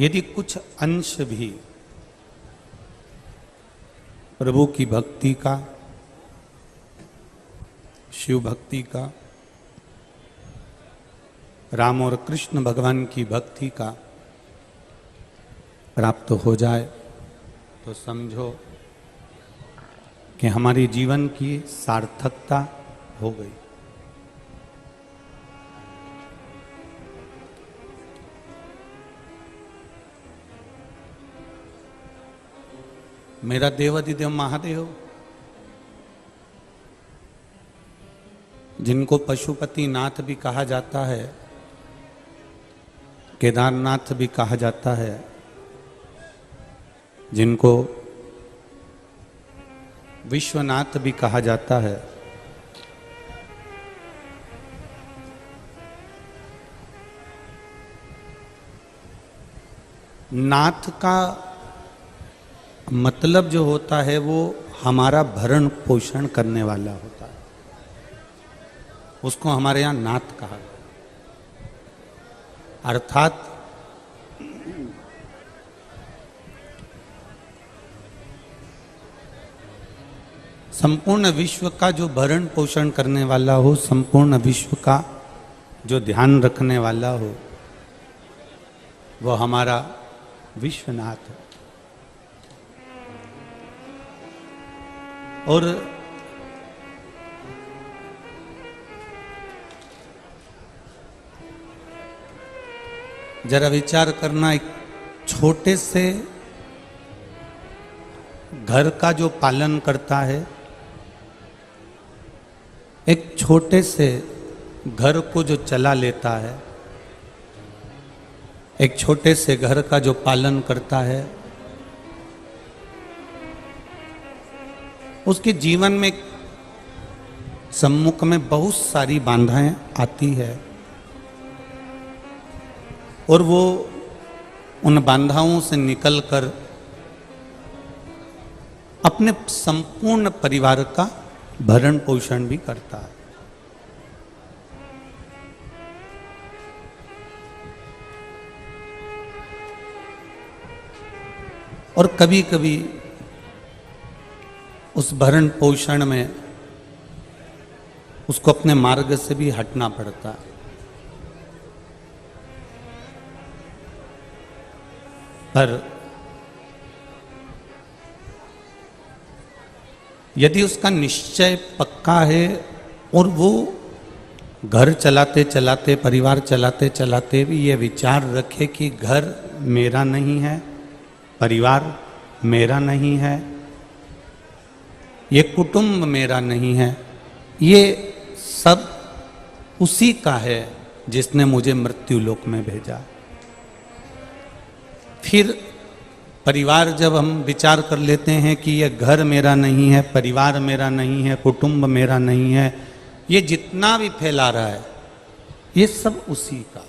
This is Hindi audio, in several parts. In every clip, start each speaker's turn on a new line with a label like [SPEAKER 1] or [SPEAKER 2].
[SPEAKER 1] यदि कुछ अंश भी प्रभु की भक्ति का, शिव भक्ति का, राम और कृष्ण भगवान की भक्ति का प्राप्त हो जाए तो समझो कि हमारे जीवन की सार्थकता हो गई। मेरा देवाधिदेव महादेव, जिनको पशुपति नाथ भी कहा जाता है, केदारनाथ भी कहा जाता है, जिनको विश्वनाथ भी कहा जाता है, नाथ का मतलब जो होता है वो हमारा भरण पोषण करने वाला होता है, उसको हमारे यहाँ नाथ कहा गया। अर्थात संपूर्ण विश्व का जो भरण पोषण करने वाला हो, संपूर्ण विश्व का जो ध्यान रखने वाला हो, वो हमारा विश्वनाथ है। और जरा विचार करना, एक छोटे से घर का जो पालन करता है, एक छोटे से घर को जो चला लेता है, एक छोटे से घर का जो पालन करता है, उसके जीवन में सम्मुख में बहुत सारी बाधाएं आती है और वो उन बाधाओं से निकलकर अपने संपूर्ण परिवार का भरण पोषण भी करता है। और कभी कभी उस भरण पोषण में उसको अपने मार्ग से भी हटना पड़ता है। पर यदि उसका निश्चय पक्का है और वो घर चलाते चलाते, परिवार चलाते चलाते भी ये विचार रखे कि घर मेरा नहीं है, परिवार मेरा नहीं है, ये कुटुंब मेरा नहीं है, ये सब उसी का है जिसने मुझे मृत्यु लोक में भेजा। फिर परिवार जब हम विचार कर लेते हैं कि ये घर मेरा नहीं है, परिवार मेरा नहीं है, कुटुंब मेरा नहीं है, ये जितना भी फैला रहा है ये सब उसी का।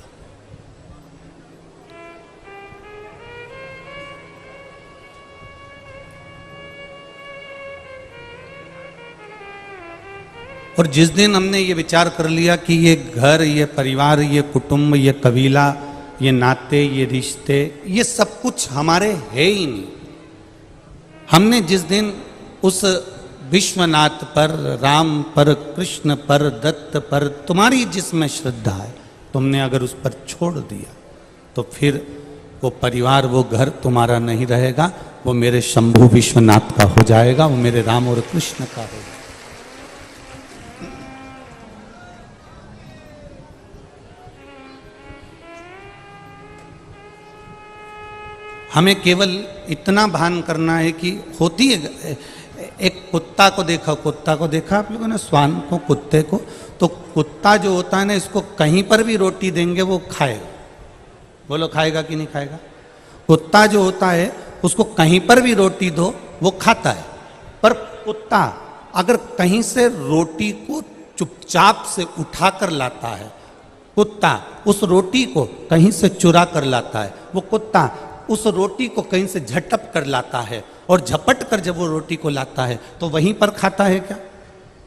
[SPEAKER 1] और जिस दिन हमने ये विचार कर लिया कि ये घर, ये परिवार, ये कुटुंब, ये कबीला, ये नाते, ये रिश्ते, ये सब कुछ हमारे है ही नहीं। हमने जिस दिन उस विश्वनाथ पर, राम पर, कृष्ण पर, दत्त पर, तुम्हारी जिसमें श्रद्धा है, तुमने अगर उस पर छोड़ दिया तो फिर वो परिवार, वो घर तुम्हारा नहीं रहेगा, वो मेरे शंभु विश्वनाथ का हो जाएगा, वो मेरे राम और कृष्ण का होगा। हमें केवल इतना भान करना है कि होती है, एक कुत्ता को देखा आप लोगों ने, श्वान को, कुत्ते को, तो कुत्ता जो होता है ना, इसको कहीं पर भी रोटी देंगे वो खाएगा। बोलो खाएगा कि नहीं खाएगा? कुत्ता जो होता है उसको कहीं पर भी रोटी दो वो खाता है। पर कुत्ता अगर कहीं से रोटी को चुपचाप से उठा कर लाता है, कुत्ता उस रोटी को कहीं से चुरा कर लाता है, वो कुत्ता उस रोटी को कहीं से झटप कर लाता है, और झपट कर जब वो रोटी को लाता है तो वहीं पर खाता है क्या?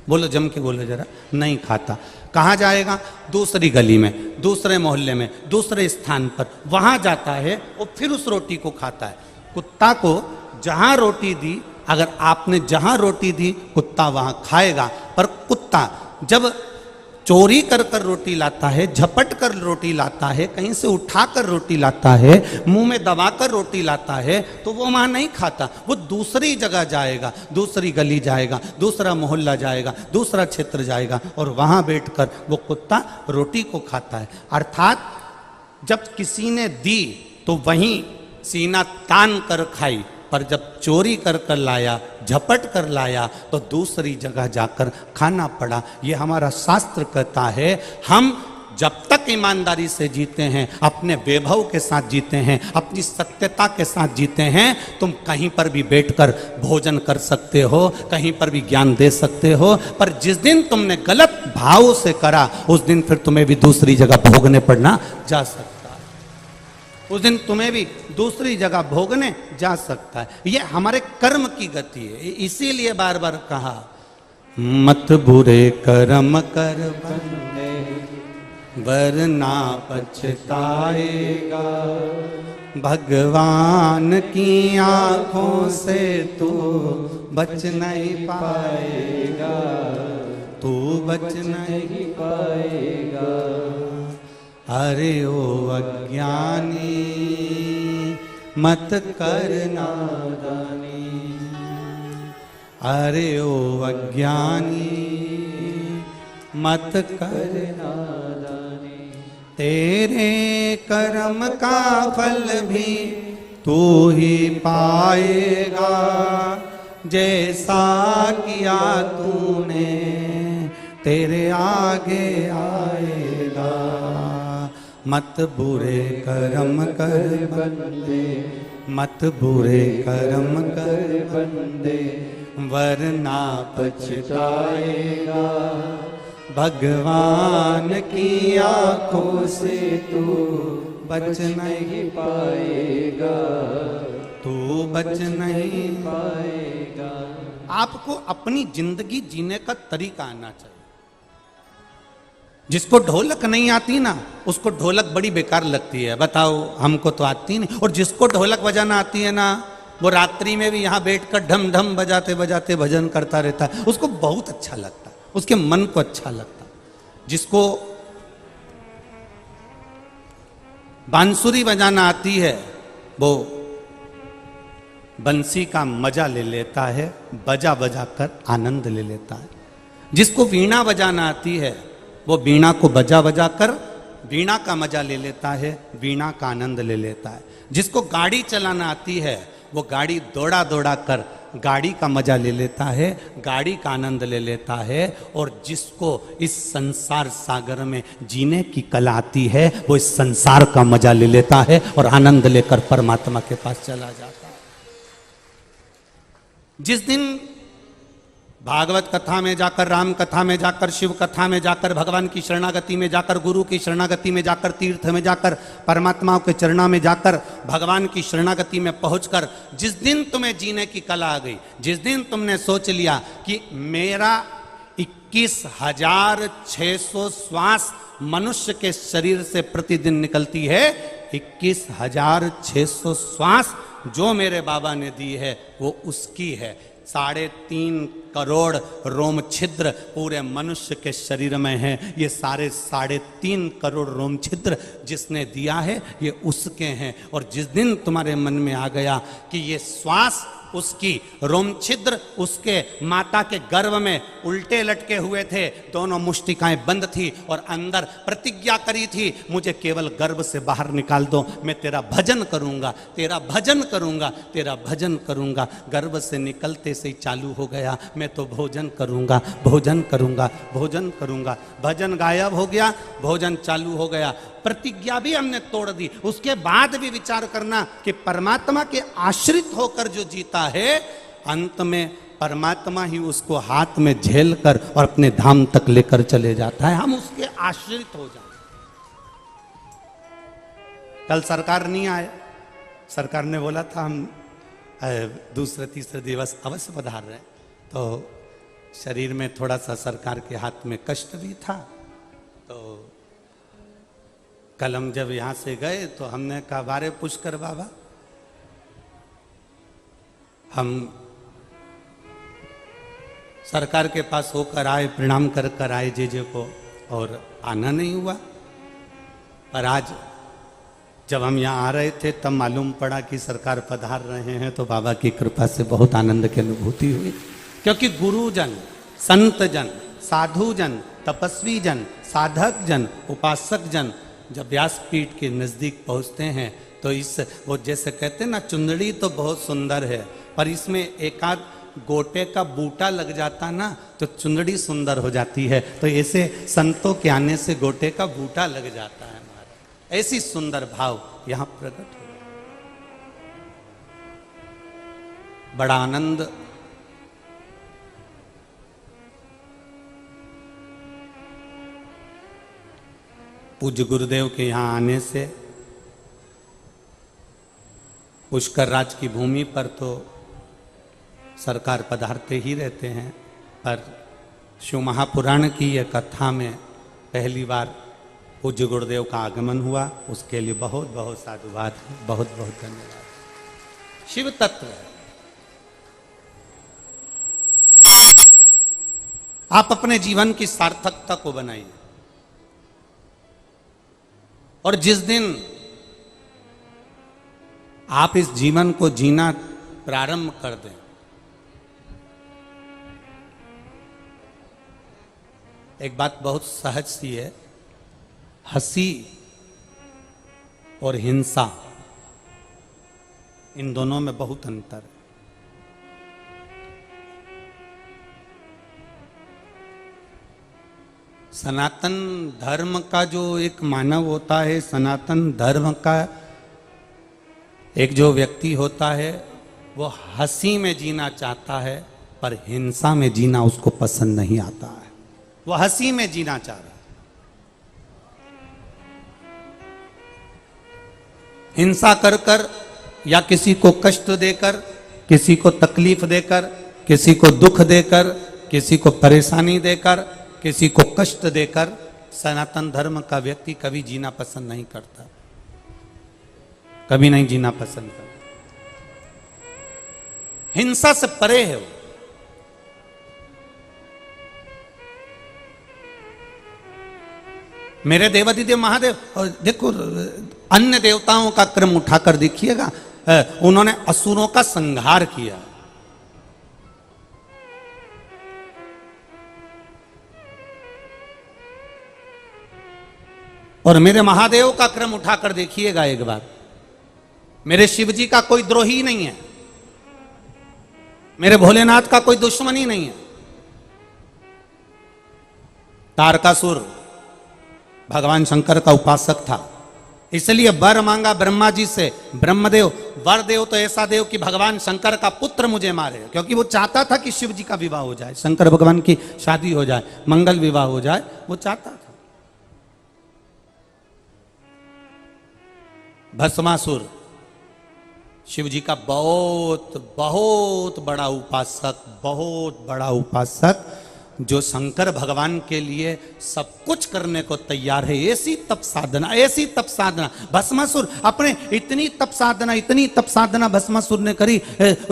[SPEAKER 1] बोलो जम के बोलो जरा, नहीं खाता। कहाँ जाएगा? दूसरी गली में, दूसरे मोहल्ले में, दूसरे स्थान पर, वहां जाता है और फिर उस रोटी को खाता है। कुत्ता को जहां रोटी दी, अगर आपने जहां रोटी दी कुत्ता वहां खाएगा। पर कुत्ता जब चोरी कर कर रोटी लाता है, झपट कर रोटी लाता है, कहीं से उठा कर रोटी लाता है, मुंह में दबा कर रोटी लाता है, तो वो वहां नहीं खाता। वो दूसरी जगह जाएगा, दूसरी गली जाएगा, दूसरा मोहल्ला जाएगा, दूसरा क्षेत्र जाएगा और वहां बैठकर वो कुत्ता रोटी को खाता है। अर्थात जब किसी ने दी तो वहीं सीना तान कर खाई, पर जब चोरी कर कर लाया, झपट कर लाया, तो दूसरी जगह जाकर खाना पड़ा। ये हमारा शास्त्र कहता है, हम जब तक ईमानदारी से जीते हैं, अपने वैभव के साथ जीते हैं, अपनी सत्यता के साथ जीते हैं, तुम कहीं पर भी बैठकर भोजन कर सकते हो, कहीं पर भी ज्ञान दे सकते हो। पर जिस दिन तुमने गलत भाव से करा, उस दिन फिर तुम्हें भी दूसरी जगह भोगने पड़ना जा सकता है। उस दिन तुम्हें भी दूसरी जगह भोगने जा सकता है। ये हमारे कर्म की गति है। इसीलिए बार बार कहा, मत बुरे कर्म कर बंदे वरना पछताएगा, भगवान की आंखों से तू बच नहीं पाएगा, तू बच नहीं पाएगा। अरे ओ अज्ञानी मत कर नादानी, अरे ओ अज्ञानी मत कर नादानी। तेरे कर्म का फल भी तू ही पाएगा, जैसा किया तूने तेरे आगे आएगा। मत बुरे कर्म कर बंदे, मत बुरे कर्म कर बंदे वरना पछताएगा, भगवान की आंखों से तू बच नहीं पाएगा, तू बच नहीं पाएगा। आपको अपनी जिंदगी जीने का तरीका आना चाहिए। जिसको ढोलक नहीं आती ना, उसको ढोलक बड़ी बेकार लगती है। बताओ, हमको तो आती नहीं। और जिसको ढोलक बजाना आती है ना, वो रात्रि में भी यहाँ बैठकर ढम ढम बजाते बजाते भजन करता रहता है, उसको बहुत अच्छा लगता है, उसके मन को अच्छा लगता है। जिसको बांसुरी बजाना आती है, वो बंसी का मजा ले लेता है, बजा बजा कर आनंद ले लेता है। जिसको वीणा बजाना आती है, वो वीणा को बजा बजा कर वीणा का मजा ले लेता है, वीणा का आनंद ले लेता है। जिसको गाड़ी चलाना आती है, वो गाड़ी दौड़ा दौड़ा कर गाड़ी का मजा ले लेता है, गाड़ी का आनंद ले लेता है। और जिसको इस संसार सागर में जीने की कला आती है, वो इस संसार का मजा ले लेता है और आनंद लेकर परमात्मा के पास चला जाता है। जिस दिन भागवत कथा में जाकर, राम कथा में जाकर, शिव कथा में जाकर, भगवान की शरणागति में जाकर, गुरु की शरणागति में जाकर, तीर्थ में जाकर, परमात्मा के चरणों में जाकर, भगवान की शरणागति में पहुंचकर, जिस दिन तुम्हें जीने की कला आ गई, जिस दिन तुमने सोच लिया कि मेरा 21,600 श्वास मनुष्य के शरीर से प्रतिदिन निकलती है, 21,600 श्वास जो मेरे बाबा ने दी है वो उसकी है। 3.5 करोड़ रोम छिद्र पूरे मनुष्य के शरीर में है। ये सारे 3.5 करोड़ रोम छिद्र जिसने दिया है, ये उसके हैं। और जिस दिन तुम्हारे मन में आ गया कि ये श्वास उसकी, रोम छिद्र उसके, माता के गर्भ में उल्टे लटके हुए थे, दोनों मुष्टिकाएं बंद थी और अंदर प्रतिज्ञा करी थी, मुझे केवल गर्भ से बाहर निकाल दो, मैं तेरा भजन करूंगा, तेरा भजन करूंगा, तेरा भजन करूंगा। गर्भ से निकलते से ही चालू हो गया, मैं तो भोजन करूंगा, भोजन करूंगा, भोजन करूंगा। भजन गायब हो गया, भोजन चालू हो गया। प्रतिज्ञा भी हमने तोड़ दी। उसके बाद भी विचार करना कि परमात्मा के आश्रित होकर जो जीता है, अंत में परमात्मा ही उसको हाथ में झेल कर और अपने धाम तक लेकर चले जाता है। हम उसके आश्रित हो जाए। कल सरकार नहीं आए, सरकार ने बोला था हम दूसरे तीसरे दिवस अवश्य पधार रहे, तो शरीर में थोड़ा सा सरकार के हाथ में कष्ट भी था। तो कल हम जब यहाँ से गए तो हमने कहा बारे पुष्कर बाबा, हम सरकार के पास होकर आए, प्रणाम कर कर आए जे को, और आना नहीं हुआ। पर आज जब हम यहाँ आ रहे थे तब मालूम पड़ा कि सरकार पधार रहे हैं, तो बाबा की कृपा से बहुत आनंद की अनुभूति हुई। क्योंकि गुरुजन, संत जन, साधु जन, तपस्वी जन, साधक जन, उपासक जन जब व्यासपीठ के नजदीक पहुंचते हैं तो इस वो जैसे कहते हैं ना, चुंदड़ी तो बहुत सुंदर है, पर इसमें एकाध गोटे का बूटा लग जाता ना तो चुंदड़ी सुंदर हो जाती है। तो ऐसे संतों के आने से गोटे का बूटा लग जाता है महाराज। ऐसी सुंदर भाव यहां प्रकट हो, बड़ा आनंद। पूज्य गुरुदेव के यहाँ आने से पुष्कर राज की भूमि पर तो सरकार पधारते ही रहते हैं, पर शिव महापुराण की यह कथा में पहली बार पूज्य गुरुदेव का आगमन हुआ, उसके लिए बहुत बहुत साधुवाद, बहुत बहुत धन्यवाद। शिव तत्व आप अपने जीवन की सार्थकता को बनाइए, और जिस दिन आप इस जीवन को जीना प्रारंभ कर दें, एक बात बहुत सहज सी है, हंसी और हिंसा, इन दोनों में बहुत अंतर है। सनातन धर्म का जो एक मानव होता है, सनातन धर्म का एक जो व्यक्ति होता है, वो हंसी में जीना चाहता है, पर हिंसा में जीना उसको पसंद नहीं आता है। वो हंसी में जीना चाह रहा है, हिंसा कर कर या किसी को कष्ट देकर, किसी को तकलीफ देकर, किसी को दुख देकर, किसी को परेशानी देकर, किसी को कष्ट देकर सनातन धर्म का व्यक्ति कभी जीना पसंद नहीं करता, कभी नहीं जीना पसंद करता। हिंसा से परे है वो। मेरे देवादिदेव महादेव, और देखो अन्य देवताओं का क्रम उठाकर देखिएगा, उन्होंने असुरों का संहार किया। और मेरे महादेव का क्रम उठाकर देखिएगा एक बार, मेरे शिव जी का कोई द्रोही नहीं है, मेरे भोलेनाथ का कोई दुश्मनी नहीं है। तारकासुर भगवान शंकर का उपासक था, इसलिए वर मांगा ब्रह्मा जी से, ब्रह्मदेव वर देव तो ऐसा देव कि भगवान शंकर का पुत्र मुझे मारे, क्योंकि वो चाहता था कि शिव जी का विवाह हो जाए, शंकर भगवान की शादी हो जाए, मंगल विवाह हो जाए, वो चाहता था। भस्मासुर शिव जी का बहुत बहुत बड़ा उपासक, बहुत बड़ा उपासक, जो शंकर भगवान के लिए सब कुछ करने को तैयार है। ऐसी तप साधना, ऐसी तप साधना भस्मासुर, अपने इतनी तप साधना भस्मासुर ने करी,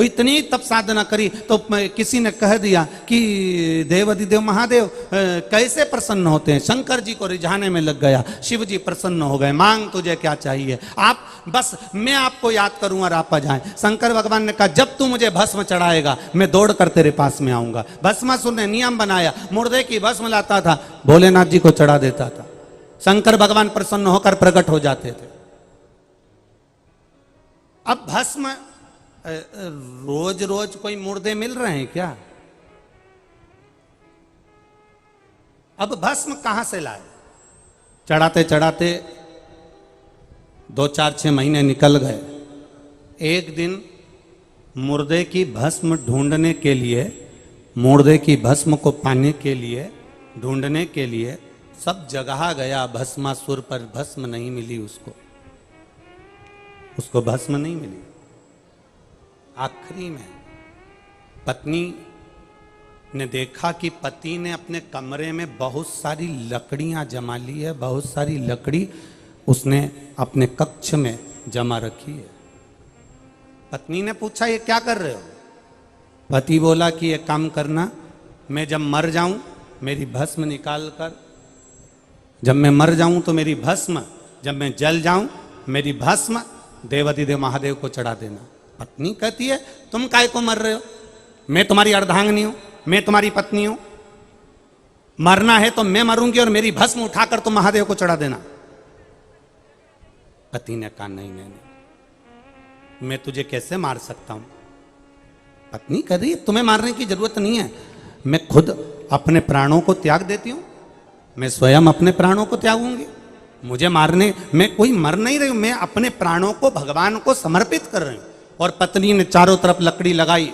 [SPEAKER 1] इतनी तप साधना करी तो किसी ने कह दिया कि देवादिदेव महादेव कैसे प्रसन्न होते हैं। शंकर जी को रिझाने में लग गया, शिव जी प्रसन्न हो गए, मांग तुझे क्या चाहिए, आप बस मैं आपको याद करूं और आप आ जाएं। शंकर भगवान ने कहा जब तू मुझे भस्म चढ़ाएगा मैं दौड़ कर तेरे पास में आऊंगा। भस्मासुर ने नियम बनाया, मुर्दे की भस्म लाता था, भोलेनाथ जी को चढ़ा देता था, शंकर भगवान प्रसन्न होकर प्रकट हो जाते थे। अब भस्म रोज रोज कोई मुर्दे मिल रहे हैं क्या? अब भस्म कहां से लाए? चढ़ाते चढ़ाते 2, 4, 6 महीने निकल गए। एक दिन मुर्दे की भस्म ढूंढने के लिए, मुर्दे की भस्म को पाने के लिए, ढूंढने के लिए सब जगह गया भस्मासुर, पर भस्म नहीं मिली उसको भस्म नहीं मिली। आखिरी में पत्नी ने देखा कि पति ने अपने कमरे में बहुत सारी लकड़ियां जमा ली है, बहुत सारी लकड़ी उसने अपने कक्ष में जमा रखी है। पत्नी ने पूछा ये क्या कर रहे हो? पति बोला कि ये काम करना, मैं जब मर जाऊं मेरी भस्म निकाल कर, जब मैं मर जाऊं तो मेरी भस्म, जब मैं जल जाऊं मेरी भस्म देवाधिदेव महादेव को चढ़ा देना। पत्नी कहती है तुम काहे को मर रहे हो? मैं तुम्हारी अर्धांगिनी हूं, मैं तुम्हारी पत्नी हूं, मरना है तो मैं मरूंगी और मेरी भस्म उठाकर तुम महादेव को चढ़ा देना। पति ने कहा नहीं नहीं नहीं, मैं तुझे कैसे मार सकता हूं? पत्नी कह रही तुम्हें मारने की जरूरत नहीं है, मैं खुद अपने प्राणों को त्याग देती हूं, मैं स्वयं अपने प्राणों को त्यागूंगी। मुझे मारने में कोई मर नहीं रही हूं, मैं अपने प्राणों को भगवान को समर्पित कर रही हूं। और पत्नी ने चारों तरफ लकड़ी लगाई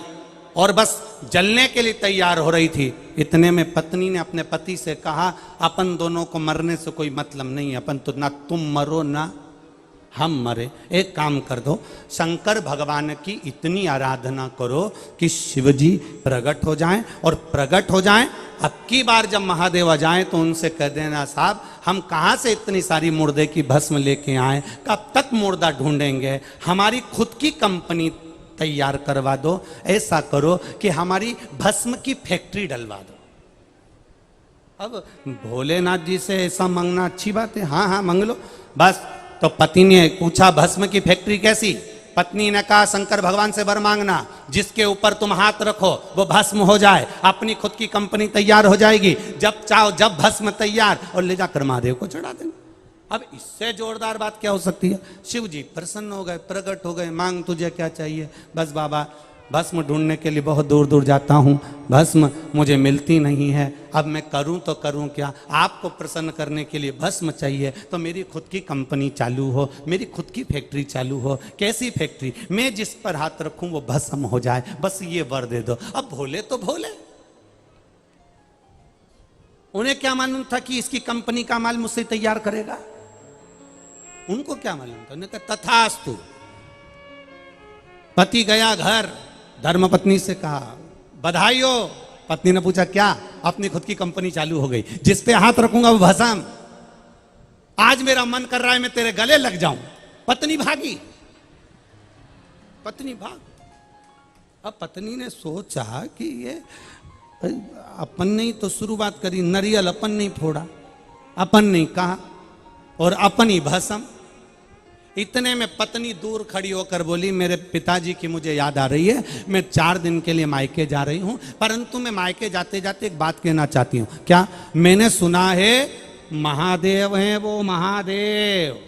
[SPEAKER 1] और बस जलने के लिए तैयार हो रही थी। इतने में पत्नी ने अपने पति से कहा अपन दोनों को मरने से कोई मतलब नहीं है, अपन तो ना तुम मरो ना हम मरे। एक काम कर दो, शंकर भगवान की इतनी आराधना करो कि शिवजी प्रकट हो जाएं, और प्रकट हो जाएं अब की बार जब महादेव आ जाएं तो उनसे कह देना साहब हम कहाँ से इतनी सारी मुर्दे की भस्म लेके आए, कब तक मुर्दा ढूंढेंगे, हमारी खुद की कंपनी तैयार करवा दो, ऐसा करो कि हमारी भस्म की फैक्ट्री डलवा दो। अब भोलेनाथ जी से ऐसा मांगना अच्छी बात है? हाँ हाँ मांग लो। बस तो पति ने पूछा भस्म की फैक्ट्री कैसी? पत्नी ने कहा शंकर भगवान से वर मांगना, जिसके ऊपर तुम हाथ रखो वो भस्म हो जाए, अपनी खुद की कंपनी तैयार हो जाएगी, जब चाहो जब भस्म तैयार, और ले जाकर महादेव को चढ़ा देना। अब इससे जोरदार बात क्या हो सकती है? शिव जी प्रसन्न हो गए, प्रकट हो गए, मांग तुझे क्या चाहिए? बस बाबा भस्म ढूंढने के लिए बहुत दूर दूर जाता हूँ, भस्म मुझे मिलती नहीं है, अब मैं करूँ तो करूँ क्या? आपको प्रसन्न करने के लिए भस्म चाहिए तो मेरी खुद की कंपनी चालू हो, मेरी खुद की फैक्ट्री चालू हो। कैसी फैक्ट्री? मैं जिस पर हाथ रखूँ वो भस्म हो जाए, बस ये वर दे दो। अब भोले तो भोले, उन्हें क्या मालूम था कि इसकी कंपनी का माल मुझसे तैयार करेगा? उनको क्या मालूम था? उन्होंने कहा तथास्तु। पति गया घर, धर्मपत्नी से कहा बधाई हो। पत्नी ने पूछा क्या? अपनी खुद की कंपनी चालू हो गई, जिस पे हाथ रखूंगा वो भस्म। आज मेरा मन कर रहा है मैं तेरे गले लग जाऊं। पत्नी भागी, पत्नी भाग। अब पत्नी ने सोचा कि ये अपन ने तो शुरुआत करी, नरियल अपन नहीं फोड़ा, अपन नहीं कहा, और अपन ही भस्म। इतने में पत्नी दूर खड़ी होकर बोली मेरे पिताजी की मुझे याद आ रही है, मैं 4 दिन के लिए मायके जा रही हूं, परंतु मैं मायके जाते जाते एक बात कहना चाहती हूं। क्या? मैंने सुना है महादेव हैं वो महादेव,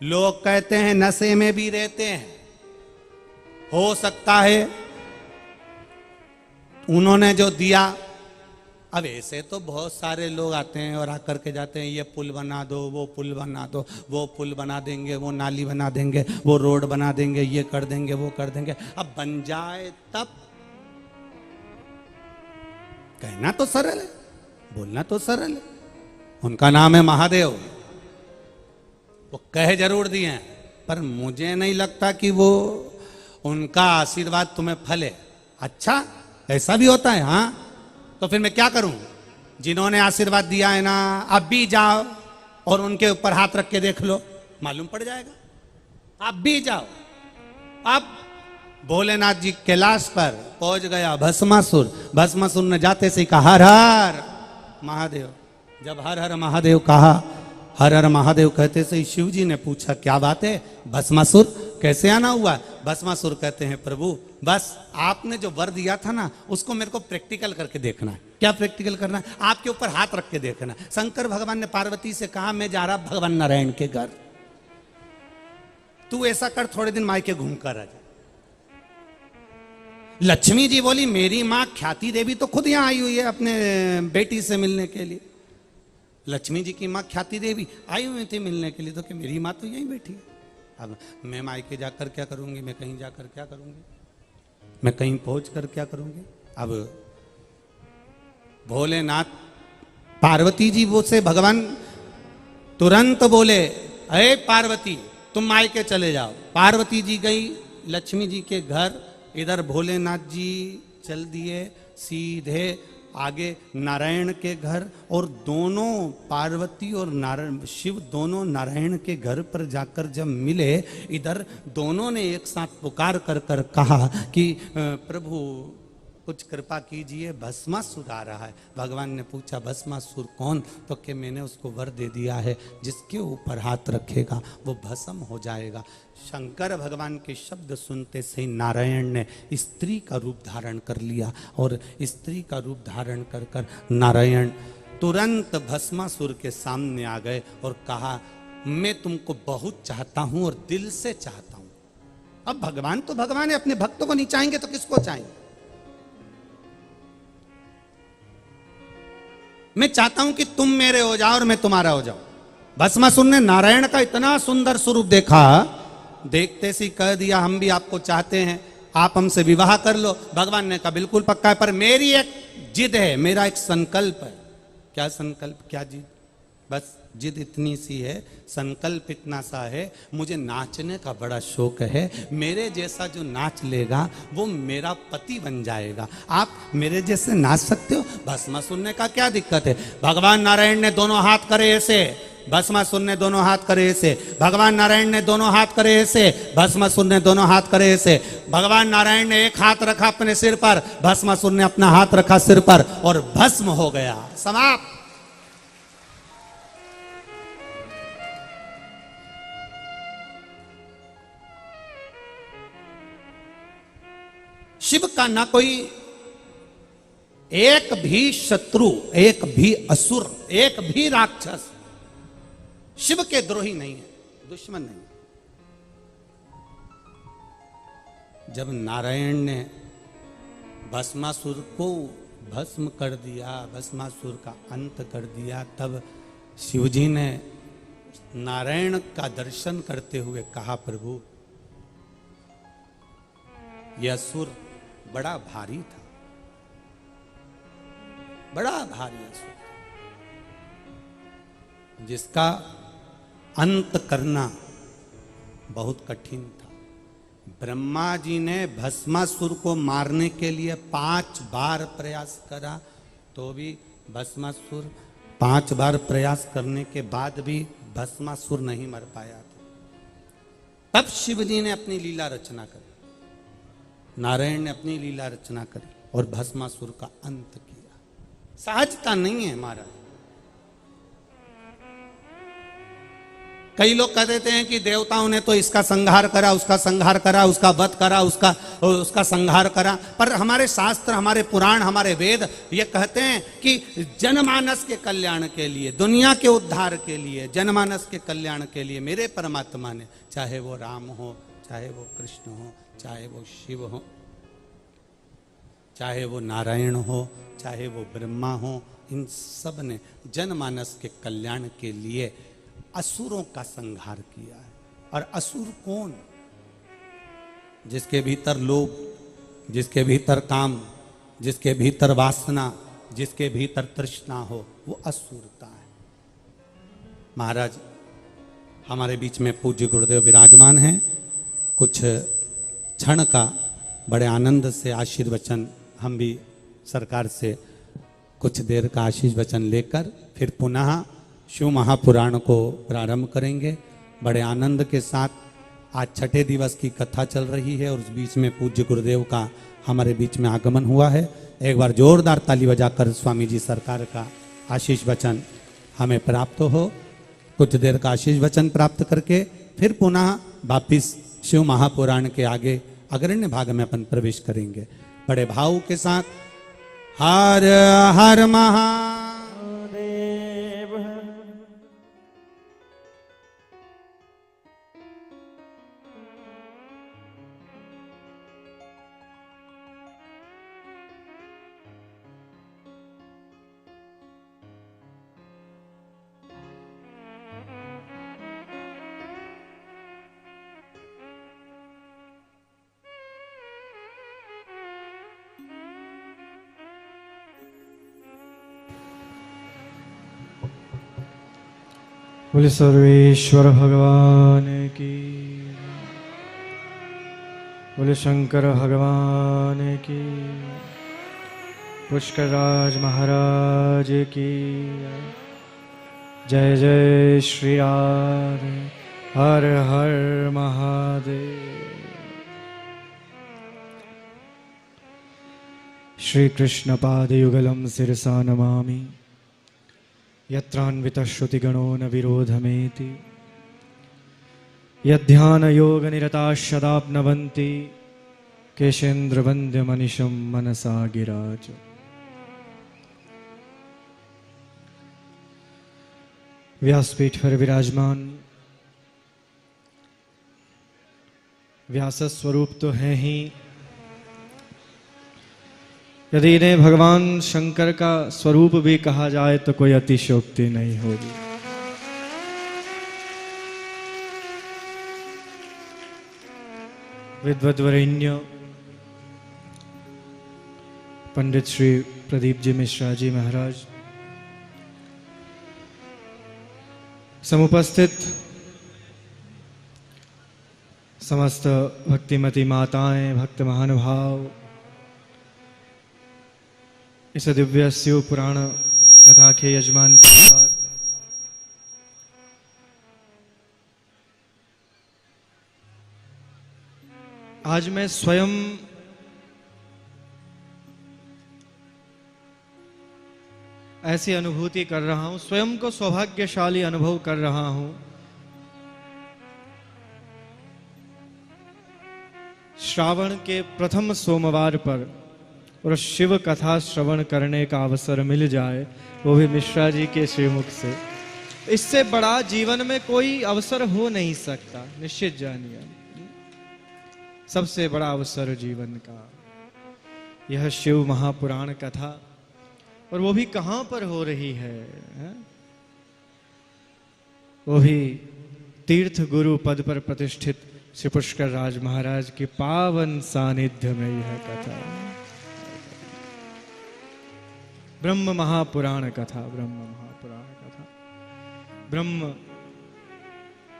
[SPEAKER 1] लोग कहते हैं नशे में भी रहते हैं, हो सकता है उन्होंने जो दिया। अब ऐसे तो बहुत सारे लोग आते हैं और आकर के जाते हैं, ये पुल बना दो, वो पुल बना दो, वो पुल बना देंगे, वो नाली बना देंगे, वो रोड बना देंगे, ये कर देंगे, वो कर देंगे। अब बन जाए तब कहना तो सरल है, बोलना तो सरल है। उनका नाम है महादेव, वो कह जरूर दिए हैं, पर मुझे नहीं लगता कि वो उनका आशीर्वाद तुम्हें फले। अच्छा ऐसा भी होता है? हाँ, तो फिर मैं क्या करूं? जिन्होंने आशीर्वाद दिया है ना, अब भी जाओ और उनके ऊपर हाथ रख के देख लो, मालूम पड़ जाएगा। अब भी जाओ। अब भोलेनाथ जी कैलाश पर पहुंच गया भस्मासुर। भस्मासुर ने जाते से कहा हर हर महादेव। जब हर हर महादेव कहा, हर हर महादेव कहते से शिव जी ने पूछा क्या बात है भस्मासुर, कैसे आना हुआ? भस्मासुर कहते हैं प्रभु बस आपने जो वर दिया था ना उसको मेरे को प्रैक्टिकल करके देखना है। क्या प्रैक्टिकल करना है? आपके ऊपर हाथ रख के देखना है। शंकर भगवान ने पार्वती से कहा मैं जा रहा भगवान नारायण के घर, तू ऐसा कर थोड़े दिन मायके घूम कर आ जा। लक्ष्मी जी बोली मेरी माँ ख्याति देवी तो खुद यहां आई हुई है अपने बेटी से मिलने के लिए। लक्ष्मी जी की माँ ख्याति देवी आई हुई थी मिलने के लिए, तो कि मेरी माँ तो यहीं बैठी है। अब मैं मायके जाकर क्या करूंगी, मैं कहीं जाकर क्या करूंगी, मैं कहीं पहुंच कर क्या करूंगी? अब भोलेनाथ पार्वती जी वो से भगवान तुरंत बोले अरे पार्वती तुम मायके चले जाओ। पार्वती जी गई लक्ष्मी जी के घर, इधर भोलेनाथ जी चल दिए सीधे आगे नारायण के घर, और दोनों पार्वती और नारायण शिव दोनों नारायण के घर पर जाकर जब मिले, इधर दोनों ने एक साथ पुकार कर कर कहा कि प्रभु कुछ कृपा कीजिए, भस्मासुर आ रहा है। भगवान ने पूछा भस्मासुर कौन? तो कि मैंने उसको वर दे दिया है, जिसके ऊपर हाथ रखेगा वो भस्म हो जाएगा। शंकर भगवान के शब्द सुनते से ही नारायण ने स्त्री का रूप धारण कर लिया, और स्त्री का रूप धारण कर कर नारायण तुरंत भस्मासुर के सामने आ गए और कहा मैं तुमको बहुत चाहता हूं और दिल से चाहता हूं। अब भगवान तो भगवान है, अपने भक्तों को नहीं चाहेंगे तो किसको चाहेंगे? मैं चाहता हूं कि तुम मेरे हो जाओ और मैं तुम्हारा हो जाऊं। भस्मासुर ने नारायण का इतना सुंदर स्वरूप देखा, देखते सी कह दिया हम भी आपको चाहते हैं, आप हमसे विवाह कर लो। भगवान ने कहा बिल्कुल पक्का है, पर मेरी एक जिद है, मेरा एक संकल्प है। क्या संकल्प, क्या जिद? बस जिद इतनी सी है, संकल्प इतना सा है, मुझे नाचने का बड़ा शौक है, मेरे जैसा जो नाच लेगा वो मेरा पति बन जाएगा। आप मेरे जैसे नाच सकते हो? भस्मासुर ने कहा क्या दिक्कत है? भगवान नारायण ने दोनों हाथ करे ऐसे, भस्मासुर ने दोनों हाथ करे ऐसे, भगवान नारायण ने दोनों हाथ करे ऐसे, भस्मासुर ने दोनों हाथ करे ऐसे। भगवान नारायण ने एक हाथ रखा अपने सिर पर, भस्मासुर ने अपना हाथ रखा सिर पर, और भस्म हो गया, समाप्त। शिव का ना कोई एक भी शत्रु, एक भी असुर, एक भी राक्षस शिव के द्रोही नहीं है, दुश्मन नहीं। जब नारायण ने भस्मासुर को भस्म कर दिया, भस्मासुर का अंत कर दिया, तब शिवजी ने नारायण का दर्शन करते हुए कहा प्रभु यह असुर बड़ा भारी था, बड़ा भारी असुर, जिसका अंत करना बहुत कठिन था। ब्रह्मा जी ने भस्मासुर को मारने के लिए 5 बार प्रयास करा, तो भी भस्मासुर 5 बार प्रयास करने के बाद भी भस्मासुर नहीं मर पाया था। तब शिव जी ने अपनी लीला रचना करी, नारायण ने अपनी लीला रचना करी और भस्मासुर का अंत किया। सहजता नहीं है महाराज। कई लोग कह देते हैं कि देवताओं ने तो इसका संहार करा, उसका संहार करा, उसका वध करा, उसका संहार करा, पर हमारे शास्त्र, हमारे पुराण, हमारे वेद ये कहते हैं कि जनमानस के कल्याण के लिए, दुनिया के उद्धार के लिए, जनमानस के कल्याण के लिए मेरे परमात्मा ने, चाहे वो राम हो, चाहे वो कृष्ण हो, चाहे वो शिव हो, चाहे वो नारायण हो, चाहे वो ब्रह्मा हो, इन सब ने जनमानस के कल्याण के लिए असुरों का संहार किया है। और असुर कौन? जिसके भीतर लोभ, जिसके भीतर काम, जिसके भीतर वासना, जिसके भीतर तृष्णा हो, वो असुरता है। महाराज हमारे बीच में पूज्य गुरुदेव विराजमान हैं, कुछ क्षण का बड़े आनंद से आशीर्वचन हम भी सरकार से कुछ देर का आशीष वचन लेकर फिर पुनः शिव महापुराण को प्रारंभ करेंगे। बड़े आनंद के साथ आज छठे दिवस की कथा चल रही है और उस बीच में पूज्य गुरुदेव का हमारे बीच में आगमन हुआ है। एक बार जोरदार ताली बजाकर स्वामी जी सरकार का आशीष वचन हमें प्राप्त हो। कुछ देर का आशीष वचन प्राप्त करके फिर पुनः वापिस शिव महापुराण के आगे अग्रण्य भाग में अपन प्रवेश करेंगे। बड़े भाव के साथ हर हर महादेव।
[SPEAKER 2] बोले सर्वेश्वर भगवान की, बोले शंकर भगवान की। पुष्करराज महाराज की जय जय श्री राधे हर हर महादेव। श्री कृष्ण पादयुगलं शिरसा नमामि यत्रान्वितः श्रुतिगणो न विरोधमेति यद्ध्यानयोगनिरताः सदाप्नवन्ति केशेन्द्रवन्द्यमनिशं मनसा गिराज। व्यासपीठ पर विराजमान व्यास स्वरूप तो हैं ही, यदि इन्हें भगवान शंकर का स्वरूप भी कहा जाए तो कोई अतिशयोक्ति नहीं होगी। विद्वद्वरेण्य पंडित श्री प्रदीप जी मिश्रा जी महाराज, समुपस्थित समस्त भक्तिमती माताएं, भक्त महानुभाव, इस दिव्य शिव पुराण कथा के यजमान परिवार, आज मैं स्वयं ऐसी अनुभूति कर रहा हूं, स्वयं को सौभाग्यशाली अनुभव कर रहा हूं। श्रावण के प्रथम सोमवार पर और शिव कथा श्रवण करने का अवसर मिल जाए, वो भी मिश्रा जी के श्रीमुख से, इससे बड़ा जीवन में कोई अवसर हो नहीं सकता। निश्चित जानिए, सबसे बड़ा अवसर जीवन का यह शिव महापुराण कथा, और वो भी कहां पर हो रही है? वो भी तीर्थ गुरु पद पर प्रतिष्ठित श्री पुष्कर राज महाराज के पावन सानिध्य में यह कथा, ब्रह्म महापुराण कथा, ब्रह्म महापुराण कथा,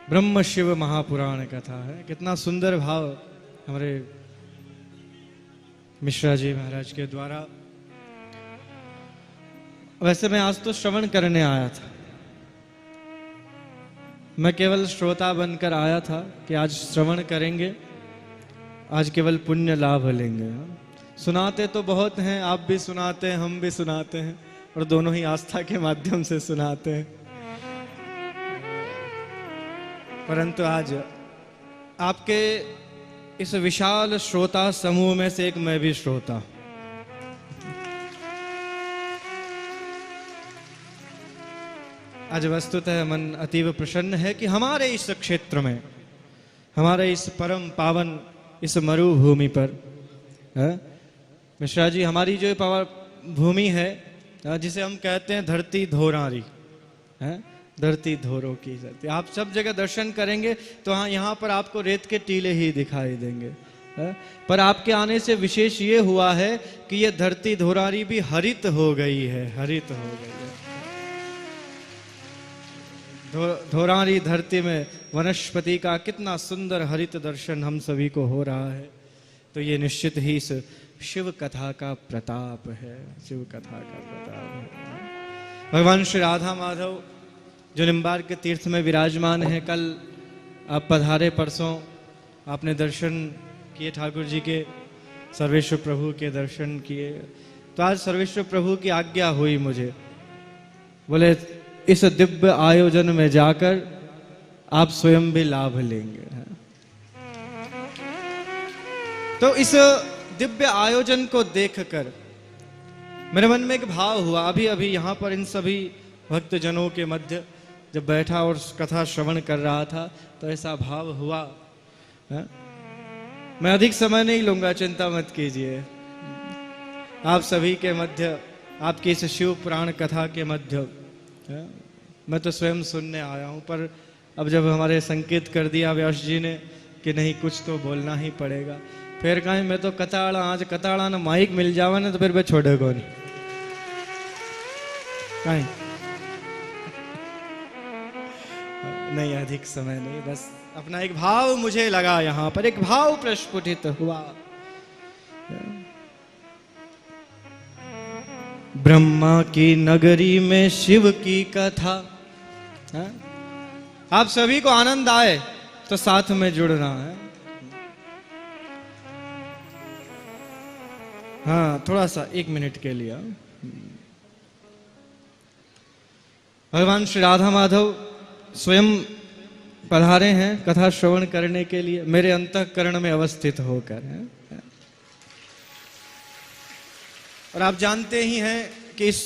[SPEAKER 2] ब्रह्म शिव महापुराण कथा है। कितना सुंदर भाव हमारे मिश्रा जी महाराज के द्वारा। वैसे मैं आज तो श्रवण करने आया था, मैं केवल श्रोता बनकर आया था कि आज श्रवण करेंगे, आज केवल पुण्य लाभ लेंगे। सुनाते तो बहुत हैं, आप भी सुनाते हैं, हम भी सुनाते हैं, और दोनों ही आस्था के माध्यम से सुनाते हैं। परंतु आज आपके इस विशाल श्रोता समूह में से एक मैं भी श्रोता। आज वस्तुतः मन अतीव प्रसन्न है कि हमारे इस क्षेत्र में, हमारे इस परम पावन इस मरुभूमि पर, मिश्रा जी, हमारी जो भूमि है जिसे हम कहते हैं धरती धोरारी, धरती धोरों की धरती, आप सब जगह दर्शन करेंगे तो हाँ, यहाँ पर आपको रेत के टीले ही दिखाई देंगे। पर आपके आने से विशेष ये हुआ है कि ये धरती धोरारी भी हरित हो गई है, हरित हो गई है। धोरारी धरती में वनस्पति का कितना सुंदर हरित दर्शन हम सभी को हो रहा है, तो ये निश्चित ही इस शिव कथा का प्रताप है, शिव कथा का प्रताप है। भगवान श्री राधा माधव जो निम्बार्क के तीर्थ में विराजमान है, कल आप पधारे, परसों आपने दर्शन किए ठाकुर जी के, सर्वेश्वर प्रभु के दर्शन किए, तो आज सर्वेश्वर प्रभु की आज्ञा हुई मुझे, बोले इस दिव्य आयोजन में जाकर आप स्वयं भी लाभ लेंगे। तो इस दिव्य आयोजन को देखकर मेरे मन में एक भाव हुआ। अभी अभी यहाँ पर इन सभी भक्तजनों के मध्य जब बैठा और कथा श्रवण कर रहा था, तो ऐसा भाव हुआ। मैं अधिक समय नहीं लूंगा, चिंता मत कीजिए। आप सभी के मध्य, आपकी इस शिव पुराण कथा के मध्य मैं तो स्वयं सुनने आया हूं, पर अब जब हमारे संकेत कर दिया व्यास जी ने कि नहीं, कुछ तो बोलना ही पड़ेगा, फिर कहीं मैं तो कताड़ा, आज कताड़ा ना माइक मिल जावा ना तो फिर मैं छोड़ेगा नहीं कहीं नहीं, अधिक समय नहीं, बस अपना एक भाव मुझे लगा, यहां पर एक भाव प्रस्फुटित हुआ। ब्रह्मा की नगरी में शिव की कथा। है? आप सभी को आनंद आए तो साथ में जुड़ना है। हाँ, थोड़ा सा 1 मिनट के लिए। भगवान श्री राधा माधव स्वयं पधारे हैं कथा श्रवण करने के लिए मेरे अंतःकरण में अवस्थित होकर। है? और आप जानते ही हैं कि इस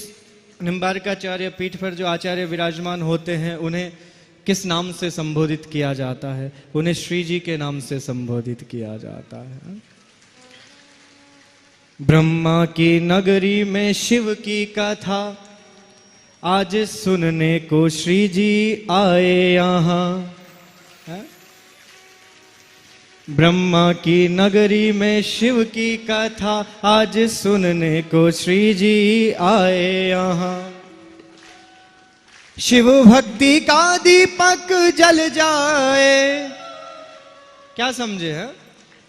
[SPEAKER 2] निम्बार्काचार्य पीठ पर जो आचार्य विराजमान होते हैं उन्हें किस नाम से संबोधित किया जाता है? उन्हें श्री जी के नाम से संबोधित किया जाता है। ब्रह्मा की नगरी में शिव की कथा, आज सुनने को श्री जी आए यहाँ। ब्रह्मा की नगरी में शिव की कथा, आज सुनने को श्री जी आए यहाँ। शिव भक्ति का दीपक जल जाए। क्या समझे हैं?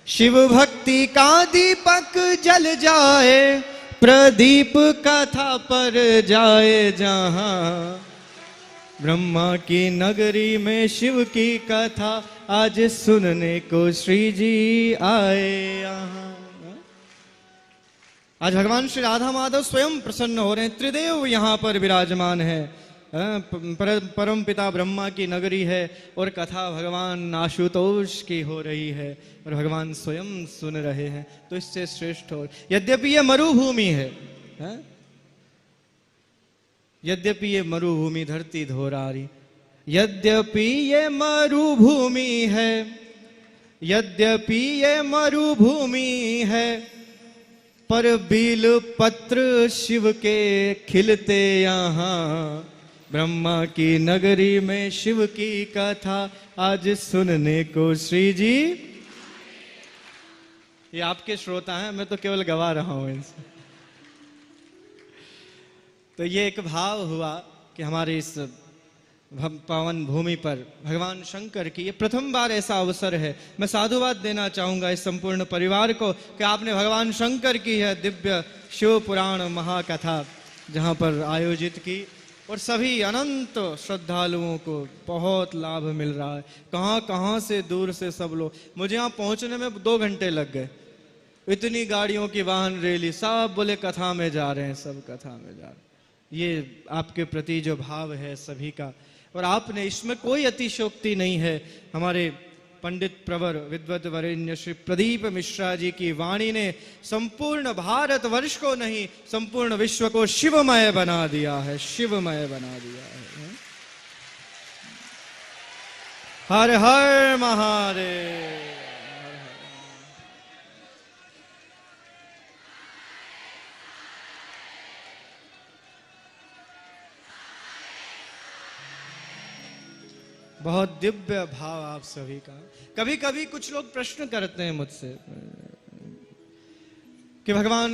[SPEAKER 2] शिव भक्ति का दीपक जल जाए, प्रदीप कथा पर जाए जहां। ब्रह्मा की नगरी में शिव की कथा, आज सुनने को श्री जी आए यहाँ। आज भगवान श्री राधा माधव स्वयं प्रसन्न हो रहे हैं। त्रिदेव यहाँ पर विराजमान है। परम पिता ब्रह्मा की नगरी है और कथा भगवान आशुतोष की हो रही है और भगवान स्वयं सुन रहे हैं। तो इससे श्रेष्ठ हो, यद्यपि ये मरुभूमि है, यद्यपि ये मरुभूमि धरती धोरारी, यद्यपि ये मरुभूमि है, यद्यपि ये मरुभूमि है, पर बील पत्र शिव के खिलते यहाँ। ब्रह्मा की नगरी में शिव की कथा, आज सुनने को श्री जी। ये आपके श्रोता हैं, मैं तो केवल गवा रहा हूं इनसे। तो ये एक भाव हुआ कि हमारे इस पावन भूमि पर भगवान शंकर की ये प्रथम बार ऐसा अवसर है। मैं साधुवाद देना चाहूंगा इस संपूर्ण परिवार को कि आपने भगवान शंकर की है दिव्य शिव पुराण महाकथा जहां पर आयोजित की और सभी अनंत श्रद्धालुओं को बहुत लाभ मिल रहा है। कहां कहां से दूर से सब लोग, मुझे यहाँ पहुंचने में 2 घंटे लग गए। इतनी गाड़ियों की वाहन रैली, सब बोले कथा में जा रहे हैं, सब कथा में जा रहे हैं। ये आपके प्रति जो भाव है सभी का, और आपने इसमें कोई अतिशयोक्ति नहीं है। हमारे पंडित प्रवर विद्वत वरेण्य श्री प्रदीप मिश्रा जी की वाणी ने संपूर्ण भारत वर्ष को नहीं, संपूर्ण विश्व को शिवमय बना दिया है, शिवमय बना दिया है। हर हर महादेव। बहुत दिव्य भाव आप सभी का। कभी कभी कुछ लोग प्रश्न करते हैं मुझसे कि भगवान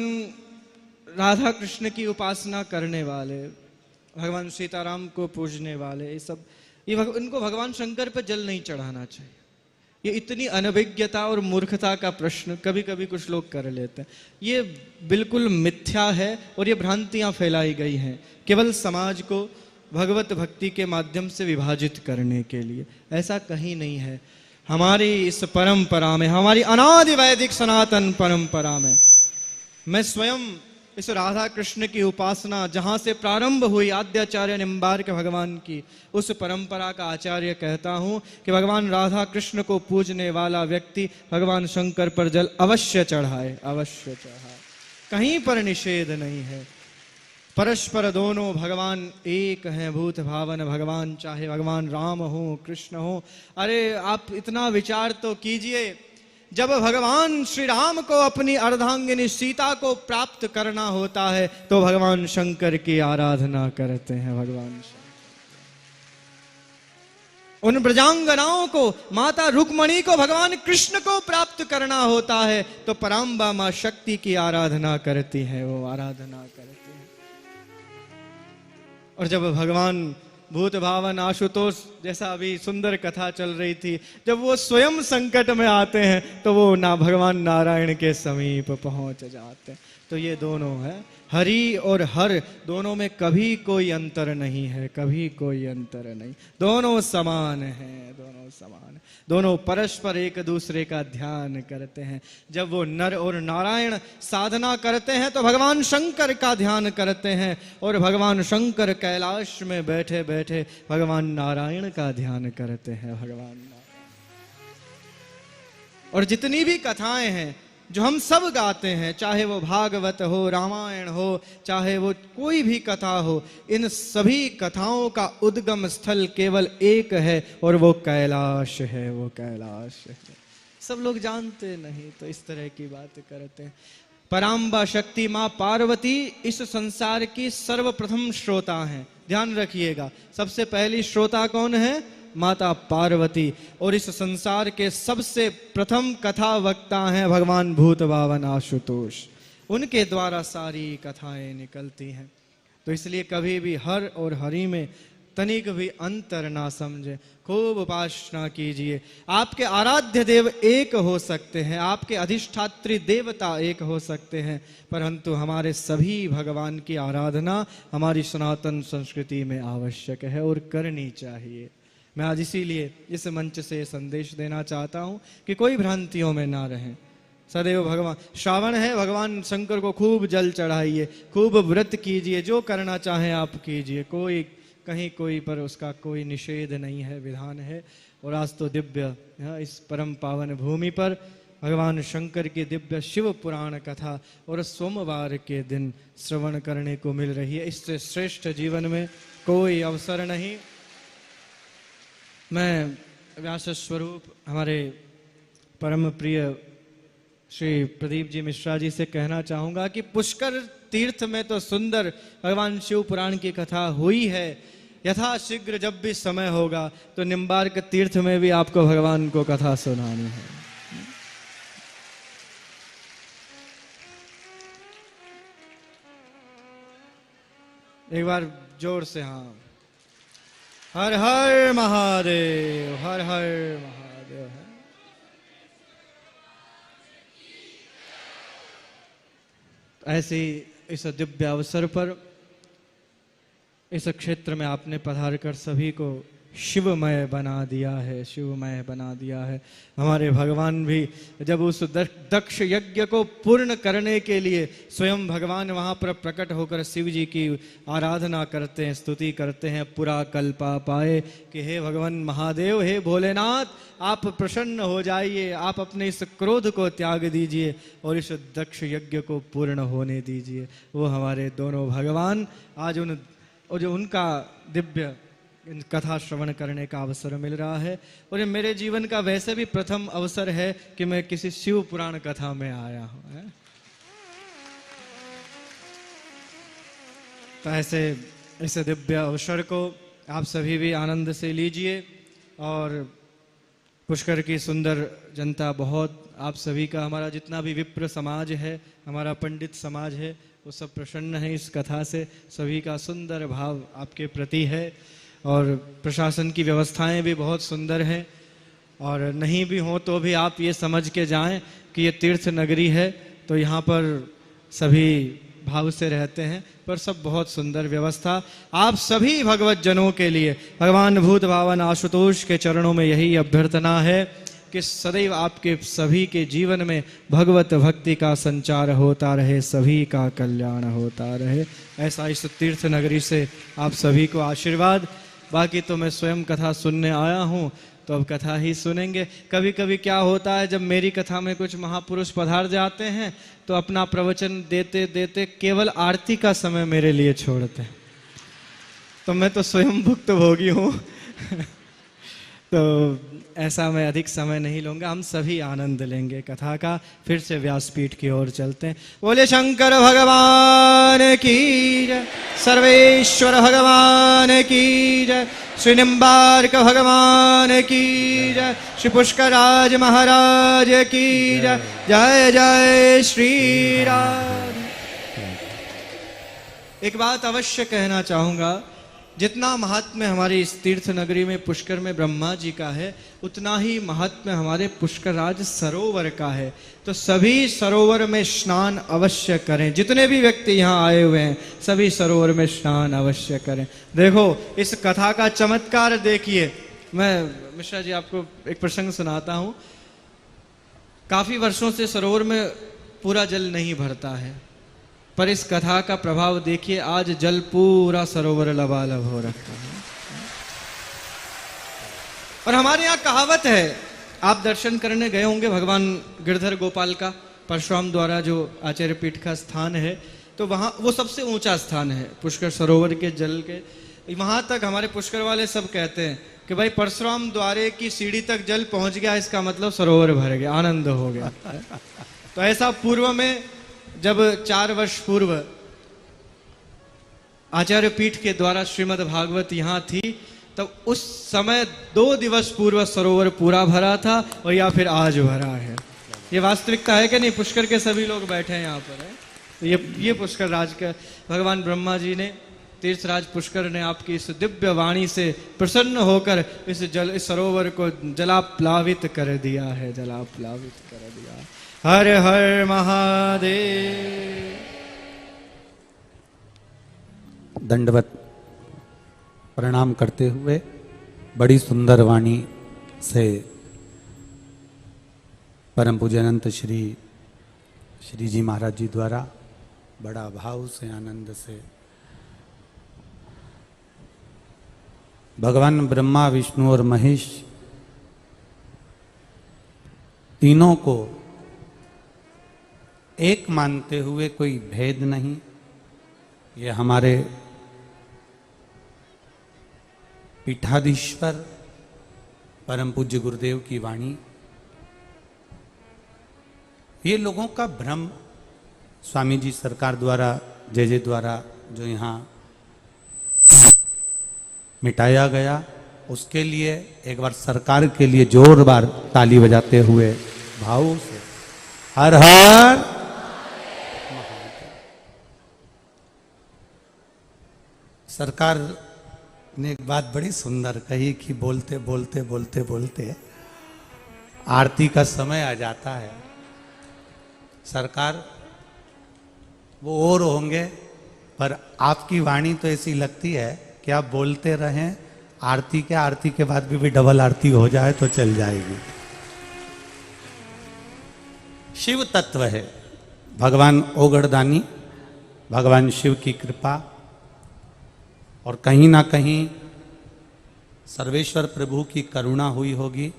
[SPEAKER 2] राधा कृष्ण की उपासना करने वाले, भगवान सीताराम को पूजने वाले, इनको भगवान शंकर पर जल नहीं चढ़ाना चाहिए। ये इतनी अनभिज्ञता और मूर्खता का प्रश्न कभी कभी कुछ लोग कर लेते हैं। ये बिल्कुल मिथ्या है और ये भ्रांतियां फैलाई गई हैं केवल समाज को भगवत भक्ति के माध्यम से विभाजित करने के लिए। ऐसा कहीं नहीं है। हमारी इस परंपरा में, हमारी अनादि वैदिक सनातन परंपरा में, मैं स्वयं इस राधा कृष्ण की उपासना जहां से प्रारंभ हुई आद्याचार्य निम्बार्क भगवान की, उस परंपरा का आचार्य कहता हूं कि भगवान राधा कृष्ण को पूजने वाला व्यक्ति भगवान शंकर पर जल अवश्य चढ़ाए, अवश्य चढ़ाए। कहीं पर निषेध नहीं है। परस्पर दोनों भगवान एक हैं, भूत भावन भगवान, चाहे भगवान राम हो कृष्ण हो। अरे आप इतना विचार तो कीजिए, जब भगवान श्री राम को अपनी अर्धांगिनी सीता को प्राप्त करना होता है तो भगवान शंकर की आराधना करते हैं। भगवान शंकर उन ब्रजांगनाओं को, माता रुक्मणी को भगवान कृष्ण को प्राप्त करना होता है तो पराम्बा मां शक्ति की आराधना करती है, वो आराधना करती है। और जब भगवान भूत भावन आशुतोष, जैसा अभी सुंदर कथा चल रही थी, जब वो स्वयं संकट में आते हैं तो वो ना भगवान नारायण के समीप पहुंच जाते हैं। तो ये दोनों है। हरि और हर दोनों में कभी कोई अंतर नहीं है, कभी कोई अंतर नहीं, दोनों समान हैं, दोनों समान, दोनों परस्पर एक दूसरे का ध्यान करते हैं। जब वो नर और नारायण साधना करते हैं तो भगवान शंकर का ध्यान करते हैं, और भगवान शंकर कैलाश में बैठे बैठे भगवान नारायण का ध्यान करते हैं, भगवान नारायण। और जितनी भी कथाएं हैं जो हम सब गाते हैं, चाहे वो भागवत हो, रामायण हो, चाहे वो कोई भी कथा हो, इन सभी कथाओं का उद्गम स्थल केवल एक है, और वो कैलाश है, वो कैलाश है। सब लोग जानते नहीं तो इस तरह की बात करते हैं। पराम्बा शक्ति माँ पार्वती इस संसार की सर्वप्रथम श्रोता हैं, ध्यान रखिएगा। सबसे पहली श्रोता कौन है? माता पार्वती। और इस संसार के सबसे प्रथम कथा वक्ता हैं भगवान भूत बावन आशुतोष, उनके द्वारा सारी कथाएं निकलती हैं। तो इसलिए कभी भी हर और हरि में तनिक भी अंतर ना समझे, खूब उपासना कीजिए। आपके आराध्य देव एक हो सकते हैं, आपके अधिष्ठात्री देवता एक हो सकते हैं, परंतु हमारे सभी भगवान की आराधना हमारी सनातन संस्कृति में आवश्यक है और करनी चाहिए। मैं आज इसीलिए इस मंच से संदेश देना चाहता हूं कि कोई भ्रांतियों में ना रहें। सदैव भगवान, श्रावण है, भगवान शंकर को खूब जल चढ़ाइए, खूब व्रत कीजिए, जो करना चाहें आप कीजिए, कोई कहीं कोई पर उसका कोई निषेध नहीं है, विधान है। और आज तो दिव्य इस परम पावन भूमि पर भगवान शंकर की दिव्य शिव पुराण कथा और सोमवार के दिन श्रवण करने को मिल रही है। इससे श्रेष्ठ जीवन में कोई अवसर नहीं। मैं व्यास स्वरूप हमारे परम प्रिय श्री प्रदीप जी मिश्रा जी से कहना चाहूँगा कि पुष्कर तीर्थ में तो सुंदर भगवान शिव पुराण की कथा हुई है, यथाशीघ्र जब भी समय होगा तो निम्बार्क तीर्थ में भी आपको भगवान को कथा सुनानी है। एक बार जोर से हाँ, हर हर महादेव, हर हर महादेव है। ऐसी इस दिव्य अवसर पर इस क्षेत्र में आपने पधार कर सभी को शिवमय बना दिया है, शिवमय बना दिया है। हमारे भगवान भी जब उस दक्ष यज्ञ को पूर्ण करने के लिए स्वयं भगवान वहाँ पर प्रकट होकर शिव जी की आराधना करते हैं, स्तुति करते हैं, पूरा कल्पा पाए कि हे भगवान महादेव, हे भोलेनाथ, आप प्रसन्न हो जाइए, आप अपने इस क्रोध को त्याग दीजिए और इस दक्ष यज्ञ को पूर्ण होने दीजिए। वो हमारे दोनों भगवान आज जो उनका दिव्य कथा श्रवण करने का अवसर मिल रहा है। और ये मेरे जीवन का वैसे भी प्रथम अवसर है कि मैं किसी शिव पुराण कथा में आया हूं। तो ऐसे इस दिव्य अवसर को आप सभी भी आनंद से लीजिए। और पुष्कर की सुंदर जनता बहुत, आप सभी का, हमारा जितना भी विप्र समाज है, हमारा पंडित समाज है, वो सब प्रसन्न है इस कथा से। सभी का सुंदर भाव आपके प्रति है और प्रशासन की व्यवस्थाएं भी बहुत सुंदर हैं। और नहीं भी हो तो भी आप ये समझ के जाएं कि ये तीर्थ नगरी है, तो यहाँ पर सभी भाव से रहते हैं, पर सब बहुत सुंदर व्यवस्था। आप सभी भगवत जनों के लिए भगवान भूत भावन आशुतोष के चरणों में यही अभ्यर्थना है कि सदैव आपके सभी के जीवन में भगवत भक्ति का संचार होता रहे, सभी का कल्याण होता रहे। ऐसा इस तीर्थ नगरी से आप सभी को आशीर्वाद। बाकी तो मैं स्वयं कथा सुनने आया हूँ, तो अब कथा ही सुनेंगे। कभी कभी क्या होता है, जब मेरी कथा में कुछ महापुरुष पधार जाते हैं तो अपना प्रवचन देते देते केवल आरती का समय मेरे लिए छोड़ते हैं, तो मैं तो स्वयं भुक्तभोगी हूँ। तो ऐसा मैं अधिक समय नहीं लूंगा, हम सभी आनंद लेंगे कथा का। फिर से व्यासपीठ की ओर चलते हैं। बोले शंकर भगवान की जय, सर्वेश्वर भगवान की जय, श्री निम्बार्क भगवान की जय, श्री पुष्कराज महाराज की जय। जय जय श्री राम। एक बात अवश्य कहना चाहूंगा जितना महात्म्य हमारी इस तीर्थ नगरी में पुष्कर में ब्रह्मा जी का है, उतना ही महात्म्य हमारे पुष्करराज सरोवर का है। तो सभी सरोवर में स्नान अवश्य करें। जितने भी व्यक्ति यहाँ आए हुए हैं सभी सरोवर में स्नान अवश्य करें। देखो इस कथा का चमत्कार देखिए। मैं मिश्रा जी आपको एक प्रसंग सुनाता हूँ। काफी वर्षों से सरोवर में पूरा जल नहीं भरता है, पर इस कथा का प्रभाव देखिए, आज जल पूरा सरोवर लबालब हो रखा है। और हमारे यहाँ कहावत है, आप दर्शन करने गए होंगे भगवान गिरधर गोपाल का परशुराम द्वारा जो आचार्य पीठ का स्थान है, तो वहाँ वो सबसे ऊंचा स्थान है पुष्कर सरोवर के जल के। वहां तक हमारे पुष्कर वाले सब कहते हैं कि भाई परशुराम द्वारे की सीढ़ी तक जल पहुंच गया, इसका मतलब सरोवर भर गया, आनंद हो गया। तो ऐसा पूर्व में जब 4 वर्ष पूर्व आचार्य पीठ के द्वारा श्रीमद् भागवत यहाँ थी, तब उस समय 2 दिवस पूर्व सरोवर पूरा भरा था, और या फिर आज भरा है। ये वास्तविकता है कि नहीं? पुष्कर के सभी लोग बैठे हैं यहाँ पर है। तो ये पुष्कर राज का भगवान ब्रह्मा जी ने, तीर्थराज पुष्कर ने आपकी इस दिव्य वाणी से प्रसन्न होकर इस सरोवर को जलाप्लावित कर दिया है, जलाप्लावित कर दिया। हर हर महादेव।
[SPEAKER 1] दंडवत प्रणाम करते हुए बड़ी सुंदर वाणी से परम पूज्य अनंत श्री जी महाराज जी द्वारा बड़ा भाव से, आनंद से भगवान ब्रह्मा, विष्णु और महेश तीनों को एक मानते हुए कोई भेद नहीं। ये हमारे पीठाधीश्वर परम पूज्य गुरुदेव की वाणी। ये लोगों का भ्रम स्वामी जी सरकार द्वारा, जय द्वारा जो यहाँ मिटाया गया, उसके लिए एक बार सरकार के लिए जोरदार ताली बजाते हुए भाव से हर हर। सरकार ने एक बात बड़ी सुंदर कही कि बोलते बोलते बोलते बोलते आरती का समय आ जाता है। सरकार वो और होंगे, पर आपकी वाणी तो ऐसी लगती है कि आप बोलते रहें, आरती के बाद भी डबल आरती हो जाए तो चल जाएगी। शिव तत्व है, भगवान ओगड़दानी, भगवान शिव की कृपा, और कहीं ना कहीं सर्वेश्वर प्रभु की करुणा हुई होगी,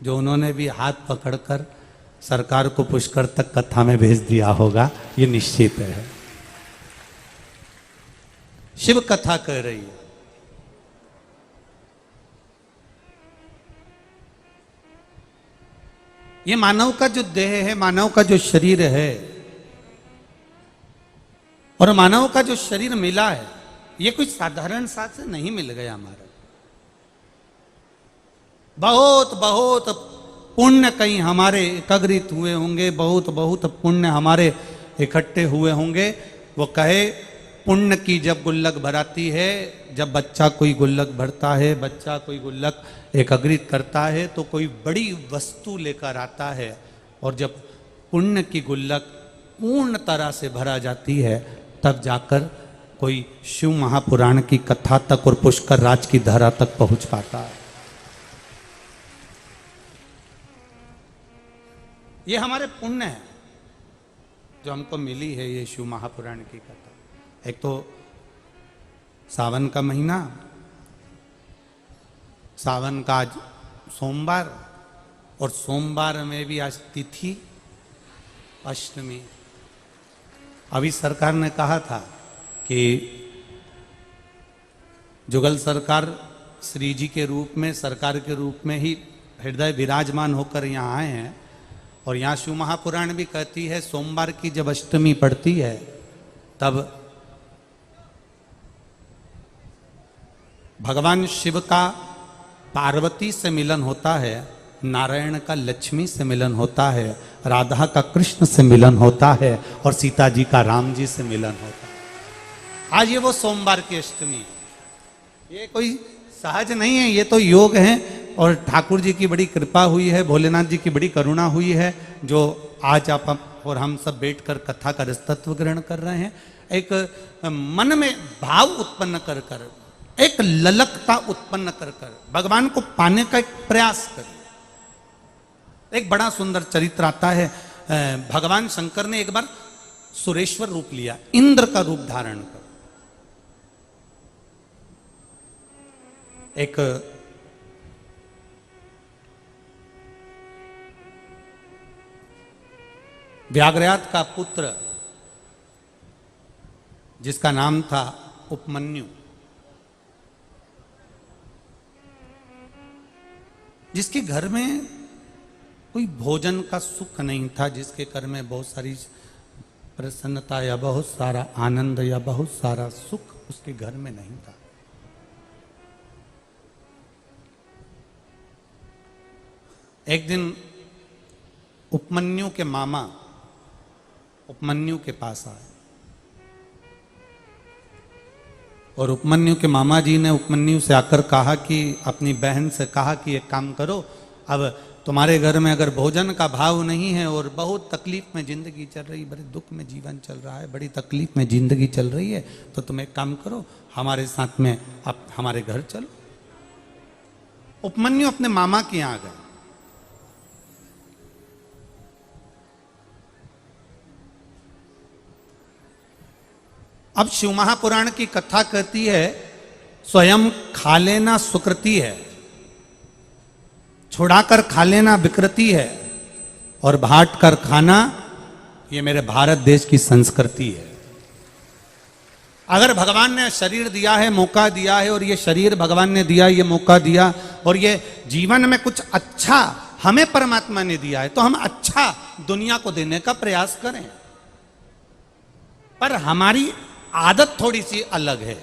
[SPEAKER 1] जो उन्होंने भी हाथ पकड़कर सरकार को पुष्कर तक कथा में भेज दिया होगा, ये निश्चित है। शिव कथा कह रही है। ये मानव का जो देह है, मानव का जो शरीर है, और मानव का जो शरीर मिला है, ये कोई साधारण सा से नहीं मिल गया हमारा। बहुत बहुत पुण्य कहीं हमारे एकत्रित हुए होंगे, बहुत बहुत पुण्य हमारे इकट्ठे हुए होंगे। वो कहे पुण्य की जब गुल्लक भराती है, जब बच्चा कोई गुल्लक भरता है, बच्चा कोई गुल्लक एकत्रित करता है, तो कोई बड़ी वस्तु लेकर आता है, और जब पुण्य की गुल्लक पूर्ण तरह से भरा जाती है, तब जाकर कोई शिव महापुराण की कथा तक और पुष्कर राज की धरा तक पहुंच पाता है। ये हमारे पुण्य है जो हमको मिली है, ये शिव महापुराण की कथा। एक तो सावन का महीना, सावन का आज सोमवार, और सोमवार में भी आज तिथि अष्टमी। अभी सरकार ने कहा था कि जुगल सरकार श्री जी के रूप में, सरकार के रूप में ही हृदय विराजमान होकर यहाँ आए हैं, और यहाँ शिव महापुराण भी कहती है सोमवार की जब अष्टमी पड़ती है, तब भगवान शिव का पार्वती से मिलन होता है, नारायण का लक्ष्मी से मिलन होता है, राधा का कृष्ण से मिलन होता है, और सीता जी का राम जी से मिलन होता है। आज ये वो सोमवार की अष्टमी। ये कोई सहज नहीं है, ये तो योग है। और ठाकुर जी की बड़ी कृपा हुई है, भोलेनाथ जी की बड़ी करुणा हुई है, जो आज आप और हम सब बैठकर कथा का रसतत्व ग्रहण कर रहे हैं। एक मन में भाव उत्पन्न कर कर, एक ललकता उत्पन्न कर कर भगवान को पाने का एक प्रयास करें। एक बड़ा सुंदर चरित्र आता है, भगवान शंकर ने एक बार सुरेश्वर रूप लिया, इंद्र का रूप धारण कर। एक व्याघ्रयात का पुत्र जिसका नाम था उपमन्यु, जिसके घर में कोई भोजन का सुख नहीं था, जिसके घर में बहुत सारी प्रसन्नता या बहुत सारा आनंद या बहुत सारा सुख उसके घर में नहीं था। एक दिन उपमन्यु के मामा उपमन्यु के पास आए और उपमन्यु के मामा जी ने उपमन्यु से आकर कहा कि अपनी बहन से कहा कि एक काम करो, अब तुम्हारे घर में अगर भोजन का भाव नहीं है और बहुत तकलीफ में जिंदगी चल रही, बड़े दुख में जीवन चल रहा है, बड़ी तकलीफ में जिंदगी चल रही है, तो तुम एक काम करो, हमारे साथ में अब हमारे घर चलो। उपमन्यु अपने मामा के यहां गए। अब शिव महापुराण की कथा कहती है, स्वयं खा लेना सुकृति है, छुड़ाकर खा लेना विकृति है, और बांट कर खाना ये मेरे भारत देश की संस्कृति है। अगर भगवान ने शरीर दिया है, मौका दिया है, और ये शरीर भगवान ने दिया, ये मौका दिया, और ये जीवन में कुछ अच्छा हमें परमात्मा ने दिया है, तो हम अच्छा दुनिया को देने का प्रयास करें। पर हमारी आदत थोड़ी सी अलग है।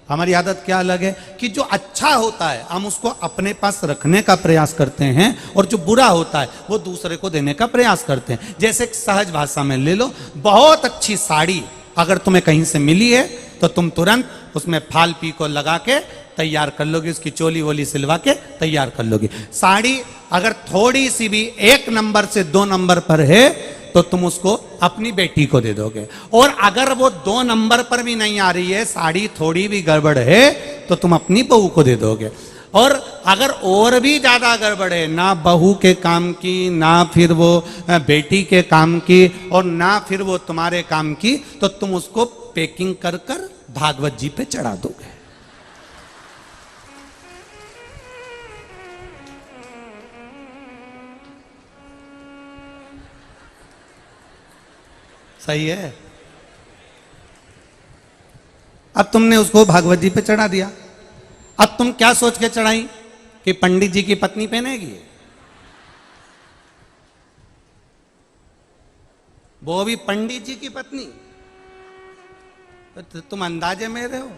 [SPEAKER 1] हमारी आदत क्या अलग है कि जो अच्छा होता है हम उसको अपने पास रखने का प्रयास करते हैं, और जो बुरा होता है वो दूसरे को देने का प्रयास करते हैं। जैसे एक सहज भाषा में ले लो, बहुत अच्छी साड़ी अगर तुम्हें कहीं से मिली है तो तुम तुरंत उसमें फाल पी को लगा के तैयार कर लोगे, उसकी चोली वोली सिलवा के तैयार कर लोगे। साड़ी अगर थोड़ी सी भी 1 नंबर से 2 नंबर पर है तो तुम उसको अपनी बेटी को दे दोगे, और अगर वो 2 नंबर पर भी नहीं आ रही है, साड़ी थोड़ी भी गड़बड़ है, तो तुम अपनी बहू को दे दोगे। और अगर और भी ज्यादा गड़बड़ है, ना बहू के काम की, ना फिर वो बेटी के काम की, और ना फिर वो तुम्हारे काम की, तो तुम उसको पैकिंग कर कर भागवत जी पे चढ़ा दोगे। सही है। अब तुमने उसको भागवत जी पे चढ़ा दिया। अब तुम क्या सोच के चढ़ाई कि पंडित जी की पत्नी पहनेगी, वो भी पंडित जी की पत्नी, तो तुम अंदाजे में रहे हो।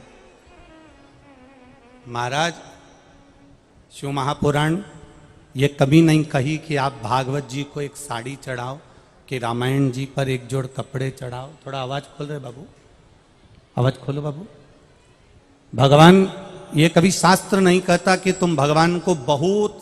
[SPEAKER 1] महाराज, शिव महापुराण ये कभी नहीं कही कि आप भागवत जी को एक साड़ी चढ़ाओ, कि रामायण जी पर एक जोड़ कपड़े चढ़ाओ। थोड़ा आवाज खोल रहे बाबू, आवाज खोलो बाबू। भगवान ये कभी शास्त्र नहीं कहता कि तुम भगवान को बहुत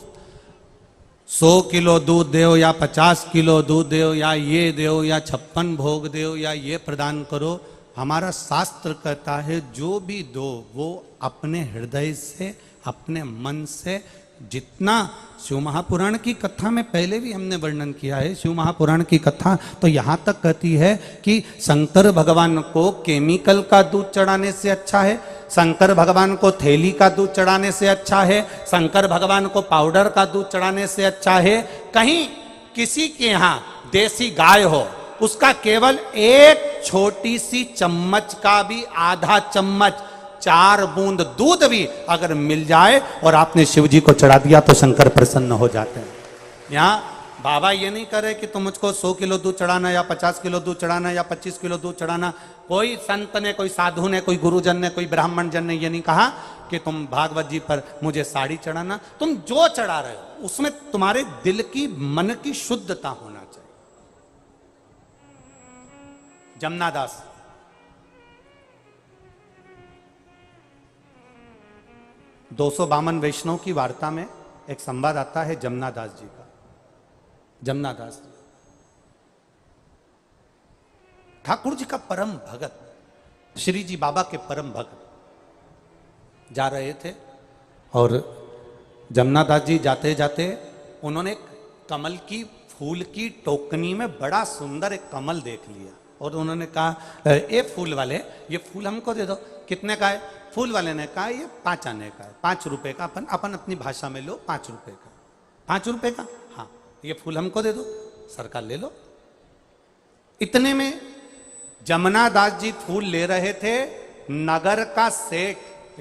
[SPEAKER 1] 100 किलो दूध दो या 50 किलो दूध दो या ये दो या 56 भोग दो या ये प्रदान करो। हमारा शास्त्र कहता है जो भी दो वो अपने हृदय से, अपने मन से, जितना शिव महापुराण की कथा में पहले भी हमने वर्णन किया है। शिव महापुराण की कथा तो यहाँ तक कहती है कि शंकर भगवान को केमिकल का दूध चढ़ाने से अच्छा है, शंकर भगवान को थैली का दूध चढ़ाने से अच्छा है, शंकर भगवान को पाउडर का दूध चढ़ाने से अच्छा है। कहीं किसी के यहाँ देसी गाय हो, उसका केवल एक छोटी सी चम्मच का भी आधा चम्मच, 4 बूंद दूध भी अगर मिल जाए और आपने शिव जी को चढ़ा दिया तो शंकर प्रसन्न हो जाते हैं। यहाँ बाबा ये नहीं करे कि तुम मुझको 100 किलो दूध चढ़ाना या 50 किलो दूध चढ़ाना या 25 किलो दूध चढ़ाना। कोई संत ने, कोई साधु ने, कोई गुरुजन ने, कोई ब्राह्मण जन ने ये नहीं कहा कि तुम भागवत जी पर मुझे साड़ी चढ़ाना। तुम जो चढ़ा रहे हो उसमें तुम्हारे दिल की, मन की शुद्धता होना चाहिए। जमुनादास 252 वैष्णव की वार्ता में एक संवाद आता है जमुना दास जी का। जमुना दास जी ठाकुर जी का परम भगत, श्री जी बाबा के परम भगत जा रहे थे, और जमुना दास जी जाते जाते उन्होंने एक कमल की फूल की टोकनी में बड़ा सुंदर एक कमल देख लिया, और उन्होंने कहा ए फूल वाले, ये फूल हमको दे दो। कितने का है? फूल वाले ने कहा ये 5 आने का है, 5 रुपए का। अपन अपनी भाषा में लो, 5 रुपए का। 5 रुपए का? हाँ, ये फूल हमको दे दो, सरकार ले लो। इतने में जमुना दास जी फूल ले रहे थे, नगर का सेठ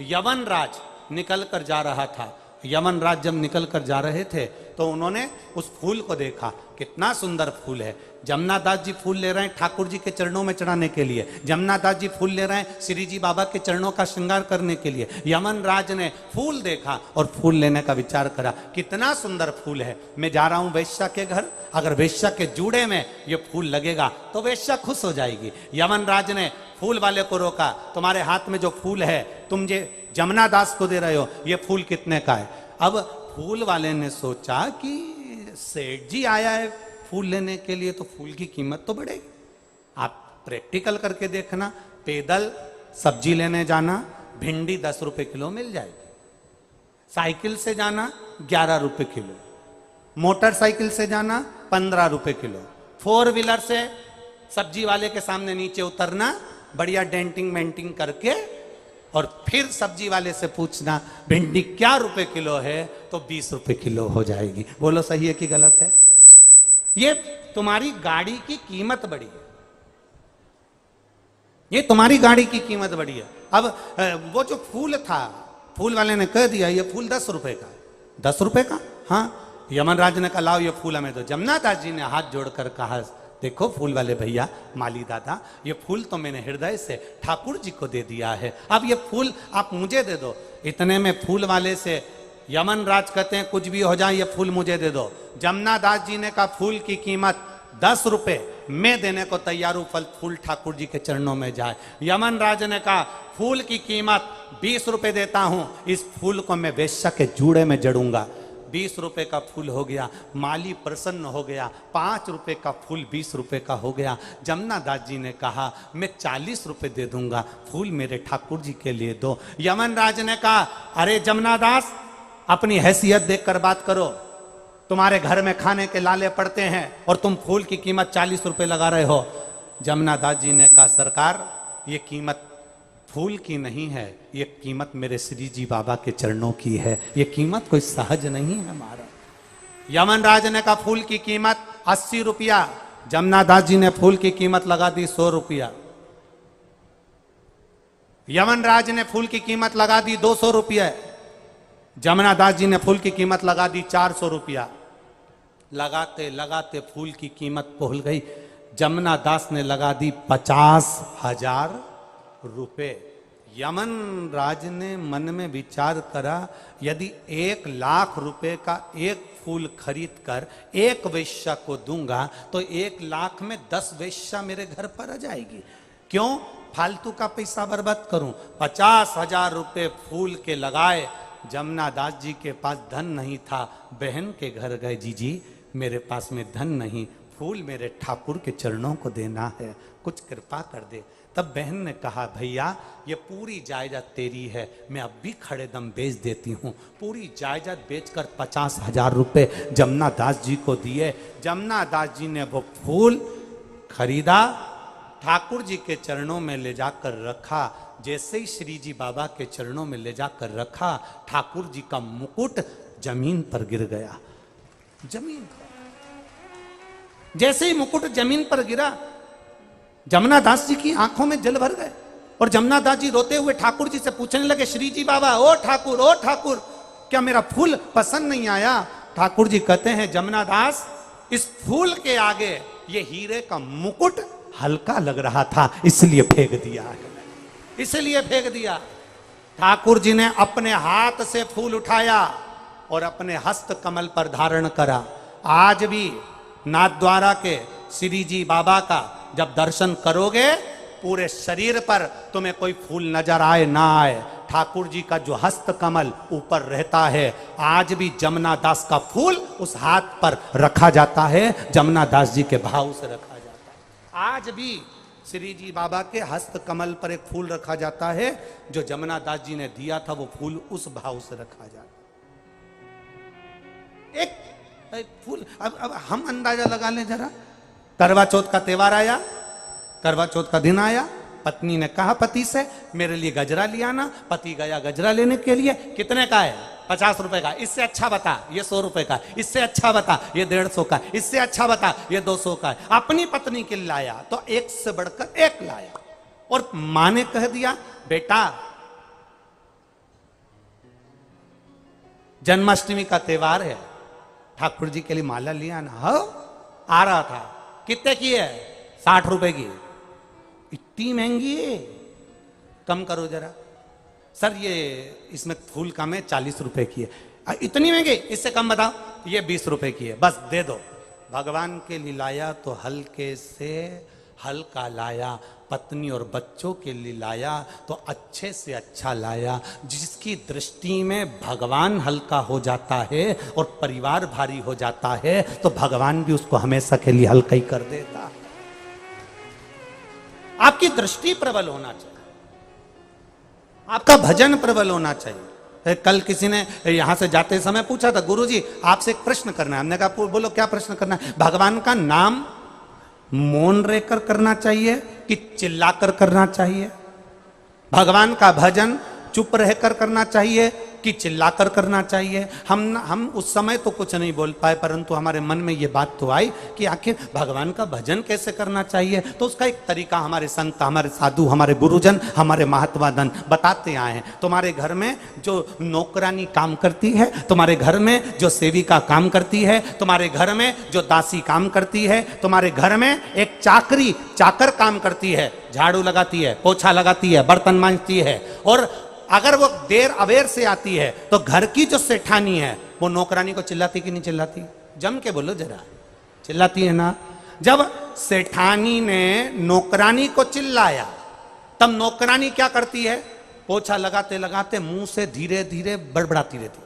[SPEAKER 1] यवन राज निकल कर जा रहा था। यमन राज जब निकल कर जा रहे थे तो उन्होंने उस फूल को देखा, कितना सुंदर फूल है। जमुना दास जी फूल ले रहे हैं ठाकुर जी के चरणों में चढ़ाने के लिए, जमुना दास जी फूल ले रहे हैं श्री जी बाबा के चरणों का श्रृंगार करने के लिए। यमन राज ने फूल देखा और फूल लेने का विचार करा, कितना सुंदर फूल है, मैं जा रहा हूं वेश्या के घर, अगर वेश्या के जूड़े में ये फूल लगेगा तो वेश्या खुश हो जाएगी। यमन राज ने फूल वाले को रोका, तुम्हारे हाथ में जो फूल है तुम जे जमुना दास को दे रहे हो, ये फूल कितने का है? अब फूल वाले ने सोचा कि सेठ जी आया है फूल लेने के लिए तो फूल की कीमत तो बढ़ेगी। आप प्रैक्टिकल करके देखना, पैदल सब्जी लेने जाना, भिंडी 10 रुपए किलो मिल जाएगी, साइकिल से जाना 11 रुपए किलो, मोटरसाइकिल से जाना 15 रुपए किलो, 4 व्हीलर से सब्जी वाले के सामने नीचे उतरना, बढ़िया डेंटिंग मेंटिंग करके, और फिर सब्जी वाले से पूछना भिंडी क्या रुपए किलो है, तो 20 रुपए किलो हो जाएगी। बोलो सही है कि गलत है? ये तुम्हारी गाड़ी की कीमत बढ़ी है, ये तुम्हारी गाड़ी की कीमत बढ़ी है। अब वो जो फूल था, फूल वाले ने कह दिया ये फूल 10 रुपए का। 10 रुपए का? हाँ। यमन राज ने कहा लाओ ये फूल हमें दो। जमुना दास जी ने हाथ जोड़कर कहा देखो फूल वाले भैया, माली दादा, ये फूल तो मैंने हृदय से ठाकुर जी को दे दिया है, अब ये फूल आप मुझे दे दो। इतने में फूल वाले से यमन राज कहते हैं कुछ भी हो जाए ये फूल मुझे दे दो। जमुना दास जी ने कहा फूल की कीमत 10 रुपए, मैं देने को तैयार हूं, फल फूल ठाकुर जी के चरणों में जाए। यमन राज ने कहा फूल की कीमत 20 रुपए देता हूं, इस फूल को मैं वेश्या के जूड़े में जड़ूंगा। 20 रुपए का फूल हो गया, माली प्रसन्न हो गया। 5 रुपए का फूल 20 रुपए का हो गया। जमुना दास जी ने कहा मैं 40 रुपए दे दूंगा, फूल मेरे ठाकुर जी के लिए दो। यमन राज ने कहा अरे जमुना दास, अपनी हैसियत देखकर बात करो, तुम्हारे घर में खाने के लाले पड़ते हैं और तुम फूल की कीमत 40 रुपए लगा रहे हो। जमुना दास जी ने कहा सरकार, ये कीमत फूल की नहीं है, ये कीमत मेरे श्री जी बाबा के चरणों की है, ये कीमत कोई सहज नहीं है हमारा। यमन राज ने कहा फूल की कीमत 80 रुपया। जमुना दास जी ने फूल की कीमत लगा दी 100 रुपया। यमन राज ने फूल की कीमत लगा दी 200 रुपया। जमुना दास जी ने फूल की कीमत लगा दी 400 रुपया। लगाते लगाते फूल की कीमत पहुंच गई, जमुना दास ने लगा दी 50,000 रुपए। यमन राज ने मन में विचार करा यदि 1 लाख रुपए का एक फूल खरीद कर एक वेश्या को दूंगा तो 1 लाख में 10 वेश्या मेरे घर पर आ जाएगी, क्यों फालतू का पैसा बर्बाद करूं। 50,000 रुपए फूल के लगाए। जमुना दास जी के पास धन नहीं था, बहन के घर गए, जीजी मेरे पास में धन नहीं, फूल मेरे ठाकुर के चरणों को देना है, कुछ कृपा कर दे। तब बहन ने कहा भैया ये पूरी जायदाद तेरी है, मैं अब भी खड़े दम बेच देती हूँ। पूरी जायदाद बेचकर 50,000 रुपए जमुना दास जी को दिए। जमुना दास जी ने वो फूल खरीदा, ठाकुर जी के चरणों में ले जाकर रखा। जैसे ही श्री जी बाबा के चरणों में ले जाकर रखा, ठाकुर जी का मुकुट जमीन पर गिर गया। जमीन पर जैसे ही मुकुट जमीन पर गिरा, जमुना दास जी की आंखों में जल भर गए और जमुना दास जी रोते हुए ठाकुर जी से पूछने लगे श्री जी बाबा, ओ ठाकुर, क्या मेरा फूल पसंद नहीं आया? ठाकुर जी कहते हैं जमुना दास, इस फूल के आगे ये हीरे का मुकुट हल्का लग रहा था, इसलिए फेंक दिया है, इसलिए फेंक दिया। ठाकुर जी ने अपने हाथ से फूल उठाया और अपने हस्त कमल पर धारण करा। आज भी नाथद्वारा के श्री जी बाबा का जब दर्शन करोगे पूरे शरीर पर तुम्हें कोई फूल नजर आए ना आए, ठाकुर जी का जो हस्त कमल ऊपर रहता है, आज भी जमुना दास का फूल उस हाथ पर रखा जाता है, जमुना दास जी के भाव से रखा जाता है। आज भी श्री जी बाबा के हस्त कमल पर एक फूल रखा जाता है, जो जमुना दास जी ने दिया था, वो फूल उस भाव से रखा जाता है। एक फूल, अब हम अंदाजा लगा लें जरा, करवा चौथ का त्योहार आया, करवा चौथ का दिन आया, पत्नी ने कहा पति से मेरे लिए गजरा लिया ना, पति गया गजरा लेने के लिए, कितने का है, 50 रुपए का, इससे अच्छा बता ये 100 रुपए का, इससे अच्छा बता ये 150 का, इससे अच्छा बता ये 200 का है। अपनी पत्नी के लाया तो एक से बढ़कर एक लाया, और मां ने कह दिया बेटा जन्माष्टमी का त्योहार है, ठाकुर जी के लिए माला लिया ना। हो आ रहा था, कितने की है, 60 रुपए की, इतनी महंगी है, कम करो जरा। सर ये इसमें फूल कम है, 40 रुपए की है। इतनी महंगी, इससे कम बताओ, ये 20 रुपए की है, बस दे दो। भगवान के लिए लाया तो हल्के से हल्का लाया, पत्नी और बच्चों के लिए लाया तो अच्छे से अच्छा लाया। जिसकी दृष्टि में भगवान हल्का हो जाता है और परिवार भारी हो जाता है, तो भगवान भी उसको हमेशा के लिए हल्का ही कर देता है। आपकी दृष्टि प्रबल होना चाहिए, आपका भजन प्रबल होना चाहिए। कल किसी ने यहां से जाते समय पूछा था, गुरुजी आपसे एक प्रश्न करना है। हमने कहा बोलो क्या प्रश्न करना है। भगवान का नाम मौन रहकर करना चाहिए कि चिल्लाकर करना चाहिए? भगवान का भजन चुप रहकर करना चाहिए कि चिल्लाकर करना चाहिए? हम उस समय तो कुछ नहीं बोल पाए, परंतु हमारे मन में ये बात तो आई कि आखिर भगवान का भजन कैसे करना चाहिए। तो उसका एक तरीका हमारे संत, हमारे साधु, हमारे गुरुजन, हमारे महात्मा दन बताते आए हैं। तुम्हारे घर में जो नौकरानी काम करती है, तुम्हारे घर में जो सेविका काम करती है, तुम्हारे घर में जो दासी काम करती है, तुम्हारे घर में एक चाकर काम करती है, झाड़ू लगाती है, पोछा लगाती है, बर्तन मांजती है, और अगर वो देर अवेर से आती है तो घर की जो सेठानी है वो नौकरानी को चिल्लाती कि नहीं चिल्लाती? जम के बोलो जरा, चिल्लाती है ना? जब सेठानी ने नौकरानी को चिल्लाया, तब नौकरानी क्या करती है? पोछा लगाते लगाते मुंह से धीरे धीरे बड़बड़ाती रहती।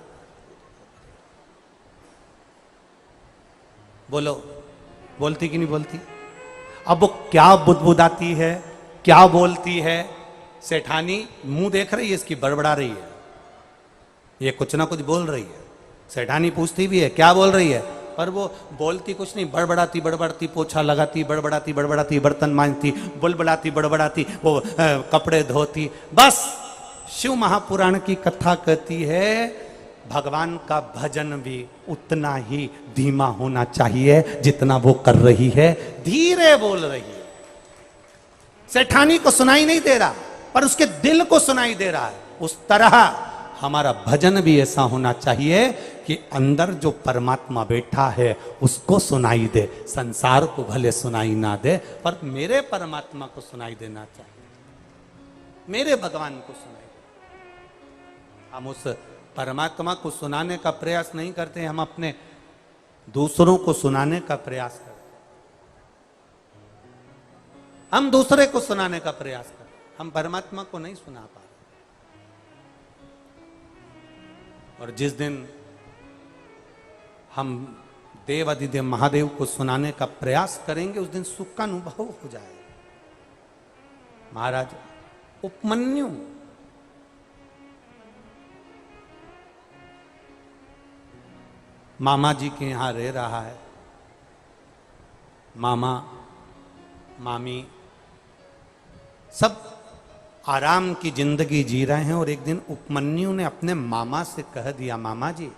[SPEAKER 1] बोलो, बोलती कि नहीं बोलती? अब वो क्या बुदबुदाती है, क्या बोलती है? सेठानी मुंह देख रही है, इसकी बड़बड़ा रही है, ये कुछ ना कुछ बोल रही है। सेठानी पूछती भी है क्या बोल रही है, पर वो बोलती कुछ नहीं, बड़बड़ाती बड़बड़ाती, पोछा लगाती, बड़बड़ाती बड़बड़ाती, बर्तन मांजती, बुलबुलाती बड़बड़ाती, वो कपड़े धोती। बस शिव महापुराण की कथा कहती है भगवान का भजन भी उतना ही धीमा होना चाहिए जितना वो कर रही है, धीरे बोल रही है। सेठानी को सुनाई नहीं दे रहा, पर उसके दिल को सुनाई दे रहा है। उस तरह हमारा भजन भी ऐसा होना चाहिए कि अंदर जो परमात्मा बैठा है उसको सुनाई दे, संसार को भले सुनाई ना दे, पर मेरे परमात्मा को सुनाई देना चाहिए, मेरे भगवान को सुनाई दे। हम उस परमात्मा को सुनाने का प्रयास नहीं करते, हम अपने दूसरों को सुनाने का प्रयास करते, हम दूसरे को सुनाने का प्रयास करते, हम परमात्मा को नहीं सुना पा रहे। और जिस दिन हम देव अधिदेव महादेव को सुनाने का प्रयास करेंगे, उस दिन सुख का अनुभव हो जाएगा। महाराज उपमन्यु मामा जी के यहां रह रहा है, मामा मामी सब आराम की जिंदगी जी रहे हैं, और एक दिन उपमन्यु ने अपने मामा से कह दिया, मामा जी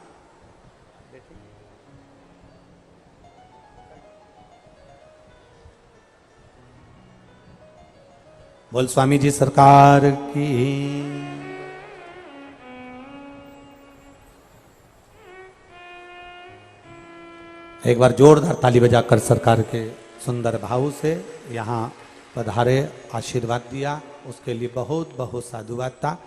[SPEAKER 1] बोल स्वामी जी सरकार की। एक बार जोरदार ताली बजाकर सरकार के सुंदर भाव से यहाँ पधारे, आशीर्वाद दिया, उसके लिए बहुत बहुत साधुवाद था।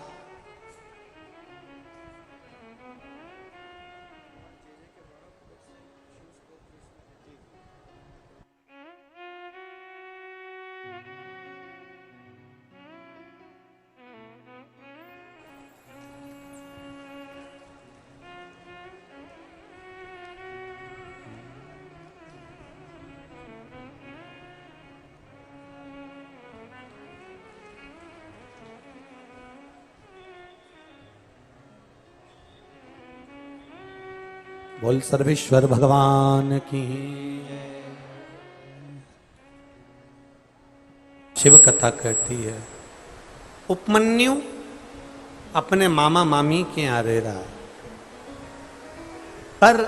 [SPEAKER 1] बोल सर्वेश्वर भगवान की। शिव कथा कहती है, उपमन्यु अपने मामा मामी के यहाँ रह रहा है, पर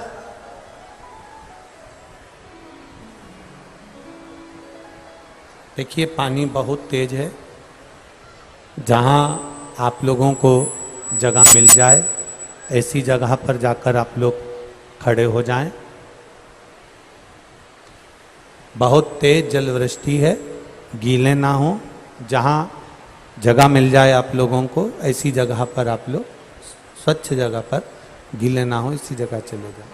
[SPEAKER 1] देखिए पानी बहुत तेज है। जहाँ आप लोगों को जगह मिल जाए ऐसी जगह पर जाकर आप लोग खड़े हो जाएं। बहुत तेज जल वृष्टि है, गीले ना हो। जहाँ जगह मिल जाए आप लोगों को ऐसी जगह पर आप लोग, स्वच्छ जगह पर, गीले ना हो इसी जगह चले जाए।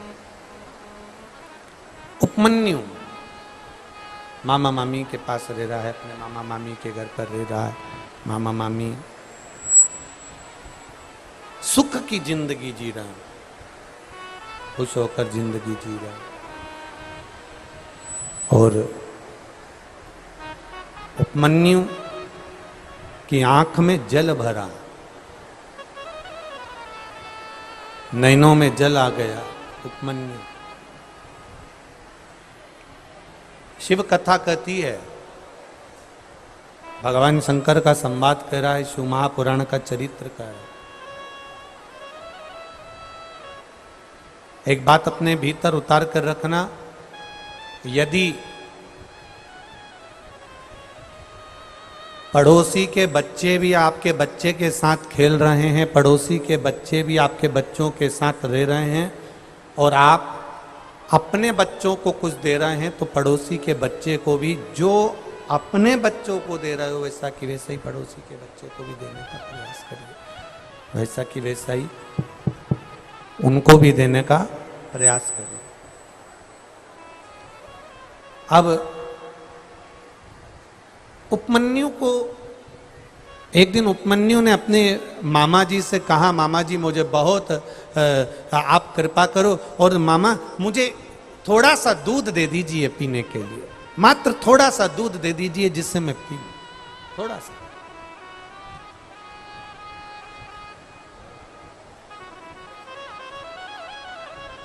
[SPEAKER 1] उपमन्यु मामा मामी के पास रह रहा है, अपने मामा मामी के घर पर रह रहा है। मामा मामी सुख की जिंदगी जी रहा है, खुश होकर जिंदगी जी रहा है। और उपमन्यु की आंख में जल भरा, नैनों में जल आ गया। उपमन्यु, शिव कथा कहती है, भगवान शंकर का संवाद कह रहा है, शिव महापुराण का चरित्र का है। एक बात अपने भीतर उतार कर रखना, यदि पड़ोसी के बच्चे भी आपके बच्चे के साथ खेल रहे हैं, पड़ोसी के बच्चे भी आपके बच्चों के साथ रह रहे हैं, और आप अपने बच्चों को कुछ दे रहे हैं, तो पड़ोसी के बच्चे को भी जो अपने बच्चों को दे रहे हो वैसा कि वैसा ही पड़ोसी के बच्चे को भी देने का प्रयास करिए, वैसा कि वैसा ही उनको भी देने का प्रयास करिए। अब उपमन्यु को एक दिन उपमन्यु ने अपने मामा जी से कहा, मामा जी मुझे बहुत आप कृपा करो, और मामा मुझे थोड़ा सा दूध दे दीजिए पीने के लिए, मात्र थोड़ा सा दूध दे दीजिए जिससे मैं पी लूं, थोड़ा सा।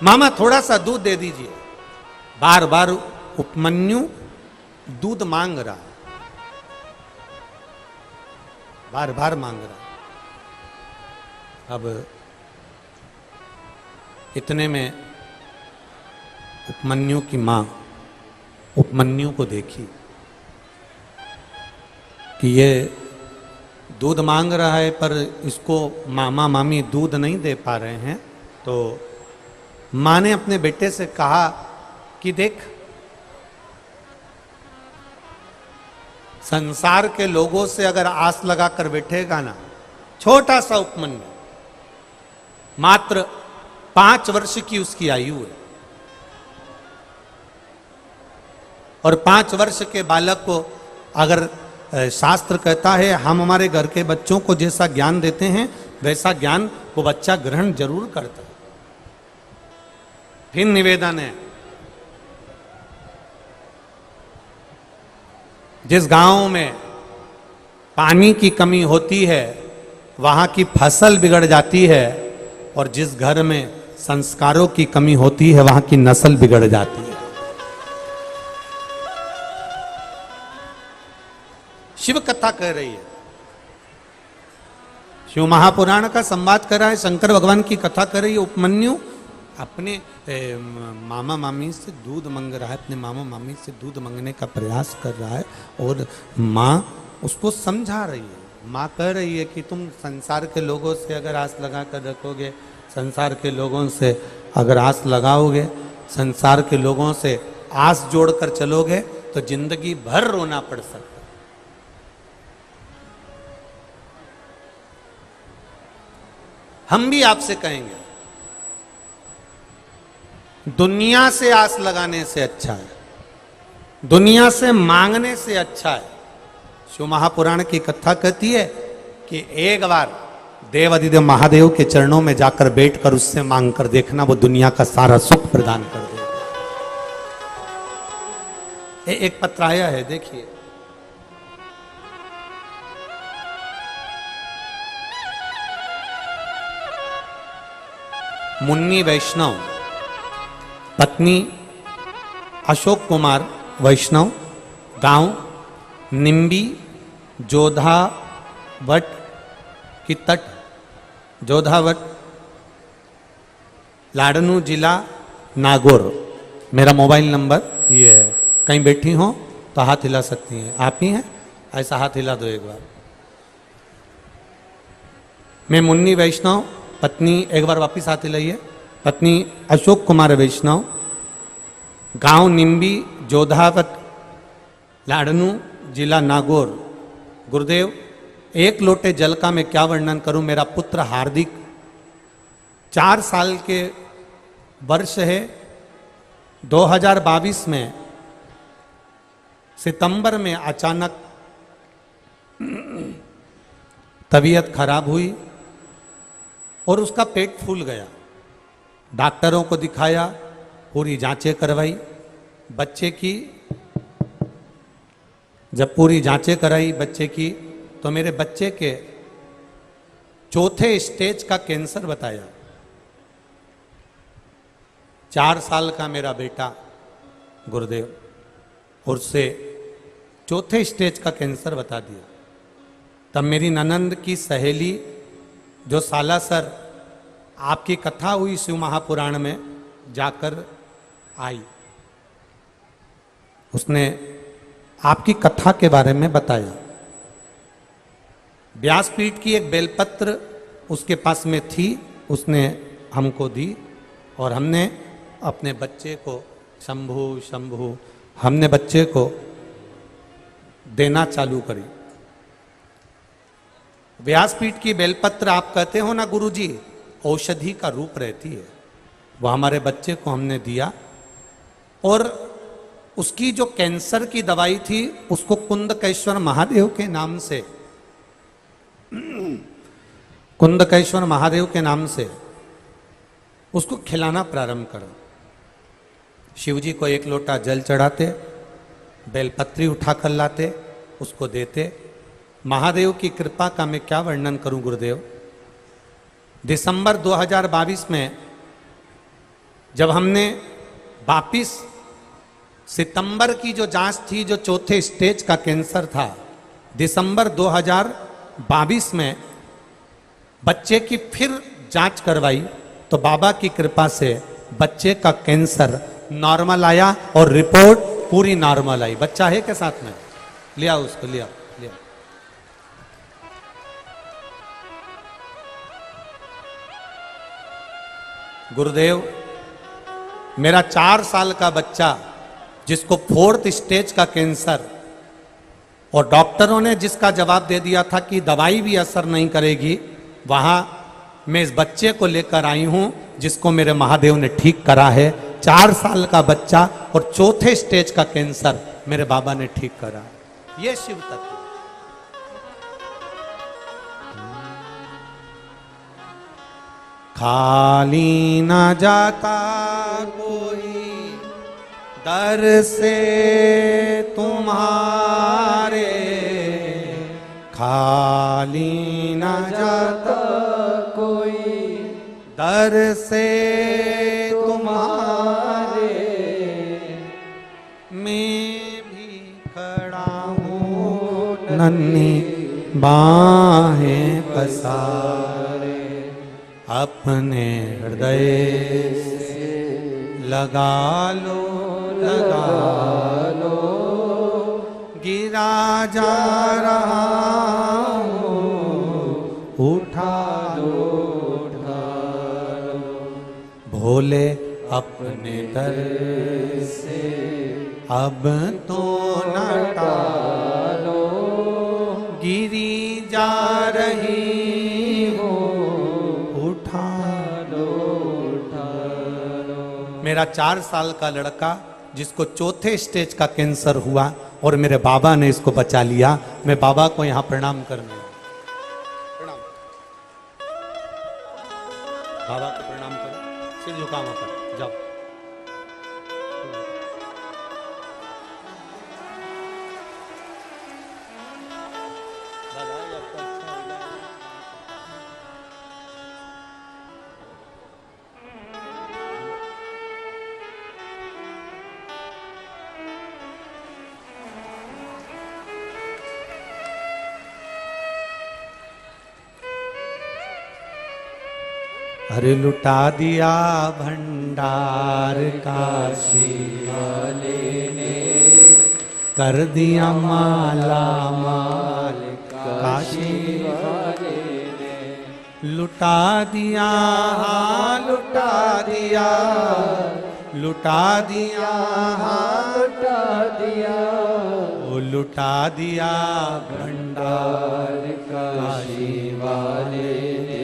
[SPEAKER 1] मामा थोड़ा सा दूध दे दीजिए। बार बार उपमन्यु दूध मांग रहा है, बार बार मांग रहा है। अब इतने में उपमन्यु की मां उपमन्यु को देखी कि ये दूध मांग रहा है पर इसको मामा मामी दूध नहीं दे पा रहे हैं, तो मां ने अपने बेटे से कहा कि देख, संसार के लोगों से अगर आस लगाकर बैठेगा ना, छोटा सा उपमन्यु, मात्र 5 वर्ष की उसकी आयु है, और 5 वर्ष के बालक को अगर शास्त्र कहता है हम हमारे घर के बच्चों को जैसा ज्ञान देते हैं वैसा ज्ञान वो बच्चा ग्रहण जरूर करता है। फिर निवेदन है, जिस गांव में पानी की कमी होती है वहां की फसल बिगड़ जाती है, और जिस घर में संस्कारों की कमी होती है वहां की नस्ल बिगड़ जाती है। शिव कथा कह रही है, शिव महापुराण का संवाद कर रहा है, शंकर भगवान की कथा कर रही है। उपमन्यु अपने मामा मामी से दूध मांग रहा है, अपने मामा मामी से दूध मांगने का प्रयास कर रहा है, और माँ उसको समझा रही है। माँ कह रही है कि तुम संसार के लोगों से अगर आस लगा कर रखोगे, संसार के लोगों से अगर आस लगाओगे, संसार के लोगों से आस जोड़कर चलोगे तो जिंदगी भर रोना पड़ सकता है। हम भी आपसे कहेंगे, दुनिया से आस लगाने से अच्छा है, दुनिया से मांगने से अच्छा है। शिव महापुराण की कथा कहती है कि एक बार देवाधिदेव महादेव के चरणों में जाकर बैठकर उससे मांग कर देखना, वो दुनिया का सारा सुख प्रदान कर देगा। एक पत्र आया है, देखिए। मुन्नी वैष्णव पत्नी अशोक कुमार वैष्णव, गांव निम्बी जोधावट की तट, जोधावट, लाडनू जिला नागौर। मेरा मोबाइल नंबर ये है, कहीं बैठी हो तो हाथ हिला सकती हैं। आप ही हैं, ऐसा हाथ हिला दो एक बार। मैं मुन्नी वैष्णव, पत्नी, एक बार वापिस हाथ हिलाइए, पत्नी अशोक कुमार वैष्णव, गांव निम्बी जोधावट, लाडनू जिला नागौर। गुरुदेव, एक लोटे जल का मैं क्या वर्णन करूं। मेरा पुत्र हार्दिक 4 साल के वर्ष है। 2022 में सितंबर में अचानक तबीयत खराब हुई और उसका पेट फूल गया। डॉक्टरों को दिखाया, पूरी जांचें करवाई बच्चे की। जब पूरी जांचें कराई बच्चे की तो मेरे बच्चे के 4थे स्टेज का कैंसर बताया। 4 साल का मेरा बेटा गुरुदेव, और उससे 4थे स्टेज का कैंसर बता दिया। तब मेरी ननंद की सहेली जो सालासर आपकी कथा हुई शिव महापुराण में जाकर आई, उसने आपकी कथा के बारे में बताया। व्यासपीठ की एक बेलपत्र उसके पास में थी, उसने हमको दी और हमने अपने बच्चे को शंभु शंभु हमने बच्चे को देना चालू करी। व्यासपीठ की बेलपत्र आप कहते हो ना गुरुजी, औषधि का रूप रहती है। वो हमारे बच्चे को हमने दिया और उसकी जो कैंसर की दवाई थी उसको कुंदकेश्वर महादेव के नाम से, कुंदकेश्वर महादेव के नाम से उसको खिलाना प्रारंभ करा। शिव जी को 1 लोटा जल चढ़ाते, बेलपत्री उठाकर लाते, उसको देते। महादेव की कृपा का मैं क्या वर्णन करूं गुरुदेव। दिसंबर 2022 में जब हमने वापिस सितंबर की जो जांच थी, जो 4थे स्टेज का कैंसर था, दिसंबर 2022 में बच्चे की फिर जांच करवाई तो बाबा की कृपा से बच्चे का कैंसर नॉर्मल आया और रिपोर्ट पूरी नॉर्मल आई। बच्चा है के साथ में, लिया उसको, लिया लिया। गुरुदेव, मेरा 4 साल का बच्चा जिसको 4th स्टेज का कैंसर, और डॉक्टरों ने जिसका जवाब दे दिया था कि दवाई भी असर नहीं करेगी, वहां मैं इस बच्चे को लेकर आई हूं जिसको मेरे महादेव ने ठीक करा है। 4 साल का बच्चा और 4थे स्टेज का कैंसर मेरे बाबा ने ठीक करा। ये शिव तत्व। खाली ना जाता कोई दर से तुम्हारे, खाली ना जाता कोई दर से तुम्हारे, मैं भी खड़ा हूँ नन्ही बाहें पसारे, अपने हृदय से लगा लो, लगा लो, गिरा जा रहा हूँ, उठा लो, उठा लो, भोले अपने दर से अब तो न टालो, गिरी जा रही हो, उठा लो, उठा लो। मेरा 4 साल का लड़का जिसको 4थे स्टेज का कैंसर हुआ और मेरे बाबा ने इसको बचा लिया। मैं बाबा को यहां प्रणाम करने, प्रणाम, बाबा को प्रणाम करो, सिर झुकाओ पर, जाओ। अरे लुटा दिया भंडार काशी वाले ने, कर दिया माला माल काशी वाले ने, लुटा दिया हाँ लुटा दिया, लुटा दिया हाँ लुटा दिया, वो लुटा दिया भंडार काशी वाले ने,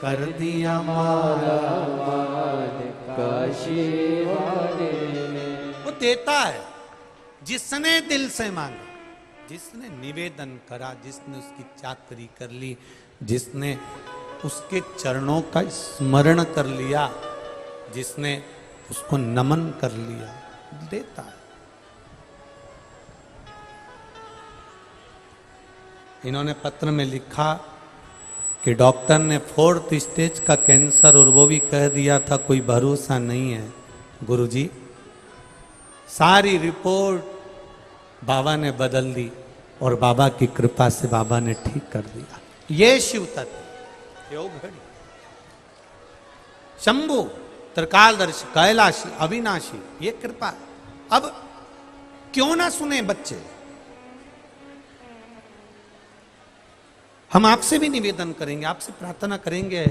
[SPEAKER 1] कर दिया माला माल काशी वाले ने। वो देता है जिसने दिल से मांगा, जिसने निवेदन करा, जिसने उसकी चाकरी कर ली, जिसने उसके चरणों का स्मरण कर लिया, जिसने उसको नमन कर लिया, देता है। इन्होंने पत्र में लिखा कि डॉक्टर ने 4th स्टेज का कैंसर और वो भी कह दिया था कोई भरोसा नहीं है। गुरुजी सारी रिपोर्ट बाबा ने बदल दी और बाबा की कृपा से बाबा ने ठीक कर दिया। ये शिव तत्व योग घड़ी शंभु त्रिकालदर्शी कैलाशी अविनाशी, ये कृपा। अब क्यों ना सुने बच्चे, हम आपसे भी निवेदन करेंगे, आपसे प्रार्थना करेंगे,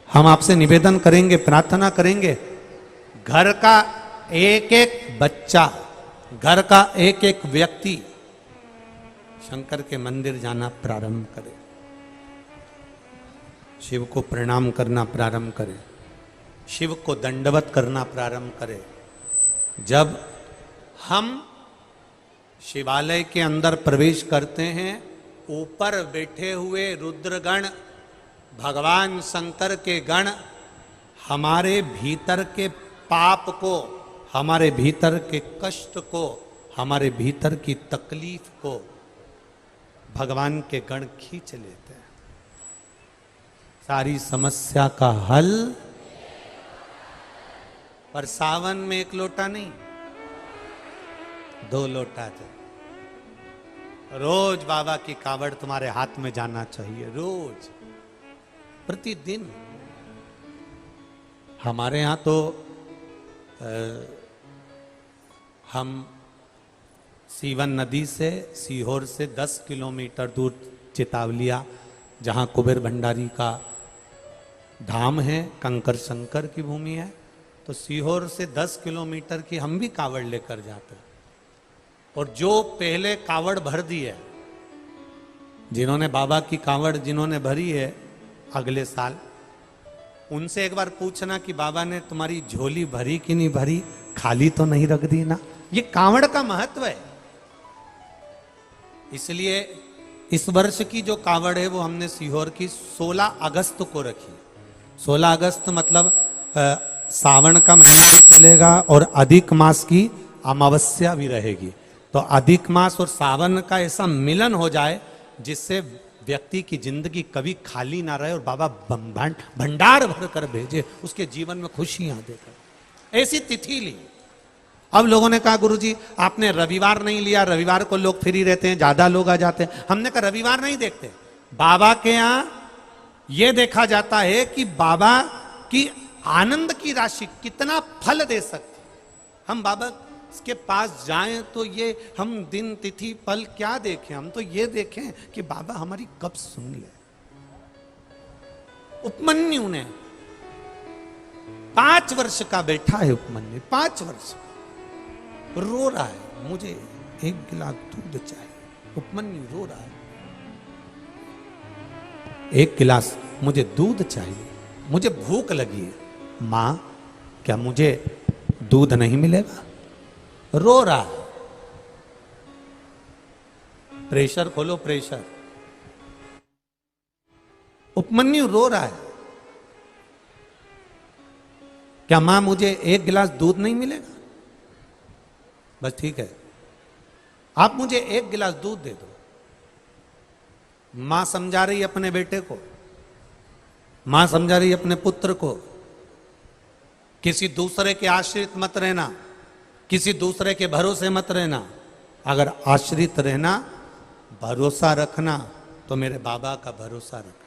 [SPEAKER 1] हम आपसे निवेदन करेंगे, प्रार्थना करेंगे, घर का एक एक बच्चा, घर का एक एक व्यक्ति शंकर के मंदिर जाना प्रारंभ करे, शिव को प्रणाम करना प्रारंभ करे, शिव को दंडवत करना प्रारंभ करे। जब हम शिवालय के अंदर प्रवेश करते हैं, ऊपर बैठे हुए रुद्रगण, भगवान शंकर के गण हमारे भीतर के पाप को, हमारे भीतर के कष्ट को, हमारे भीतर की तकलीफ को भगवान के गण खींच लेते हैं। सारी समस्या का हल, पर सावन में 1 लोटा नहीं, 2 लोटा चाहिए। रोज बाबा की कावड़ तुम्हारे हाथ में जाना चाहिए, रोज प्रतिदिन। हमारे यहाँ तो हम सीवन नदी से, सीहोर से 10 किलोमीटर दूर चितावलिया, जहाँ कुबेर भंडारी का धाम है, कंकर शंकर की भूमि है, तो सीहोर से 10 किलोमीटर की हम भी कावड़ लेकर जाते हैं। और जो पहले कावड़ भर दी है, जिन्होंने बाबा की कावड़ जिन्होंने भरी है अगले साल, उनसे एक बार पूछना कि बाबा ने तुम्हारी झोली भरी कि नहीं भरी, खाली तो नहीं रख दी ना। ये कावड़ का महत्व है। इसलिए इस वर्ष की जो कावड़ है वो हमने सीहोर की 16 अगस्त को रखी। 16 अगस्त मतलब सावन का महीना भी चलेगा और अधिक मास की अमावस्या भी रहेगी। तो अधिक मास और सावन का ऐसा मिलन हो जाए जिससे व्यक्ति की जिंदगी कभी खाली ना रहे और बाबा भंडार भर कर भेजे, उसके जीवन में खुशियां देकर। ऐसी तिथि ली। अब लोगों ने कहा गुरुजी आपने रविवार नहीं लिया, रविवार को लोग फ्री रहते हैं, ज्यादा लोग आ जाते हैं। हमने कहा रविवार नहीं देखते, बाबा के यहाँ यह देखा जाता है कि बाबा की आनंद की राशि कितना फल दे सकती। हम बाबा के पास जाएं तो ये हम दिन तिथि पल क्या देखें, हम तो ये देखें कि बाबा हमारी कब सुन ले। उपमन्यु ने 5 वर्ष का बैठा है, उपमन्यु 5 वर्ष रो रहा है, मुझे 1 गिलास दूध चाहिए। उपमन्यु रो रहा है, 1 गिलास मुझे दूध चाहिए, मुझे भूख लगी है। मां क्या मुझे दूध नहीं मिलेगा? रो रहा है। प्रेशर खोलो, प्रेशर। उपमन्यु रो रहा है, क्या मां मुझे 1 गिलास दूध नहीं मिलेगा? बस ठीक है, आप मुझे 1 गिलास दूध दे दो। मां समझा रही है अपने बेटे को, मां समझा रही है अपने पुत्र को, किसी दूसरे के आश्रित मत रहना, किसी दूसरे के भरोसे मत रहना। अगर आश्रित रहना, भरोसा रखना तो मेरे बाबा का भरोसा रखना।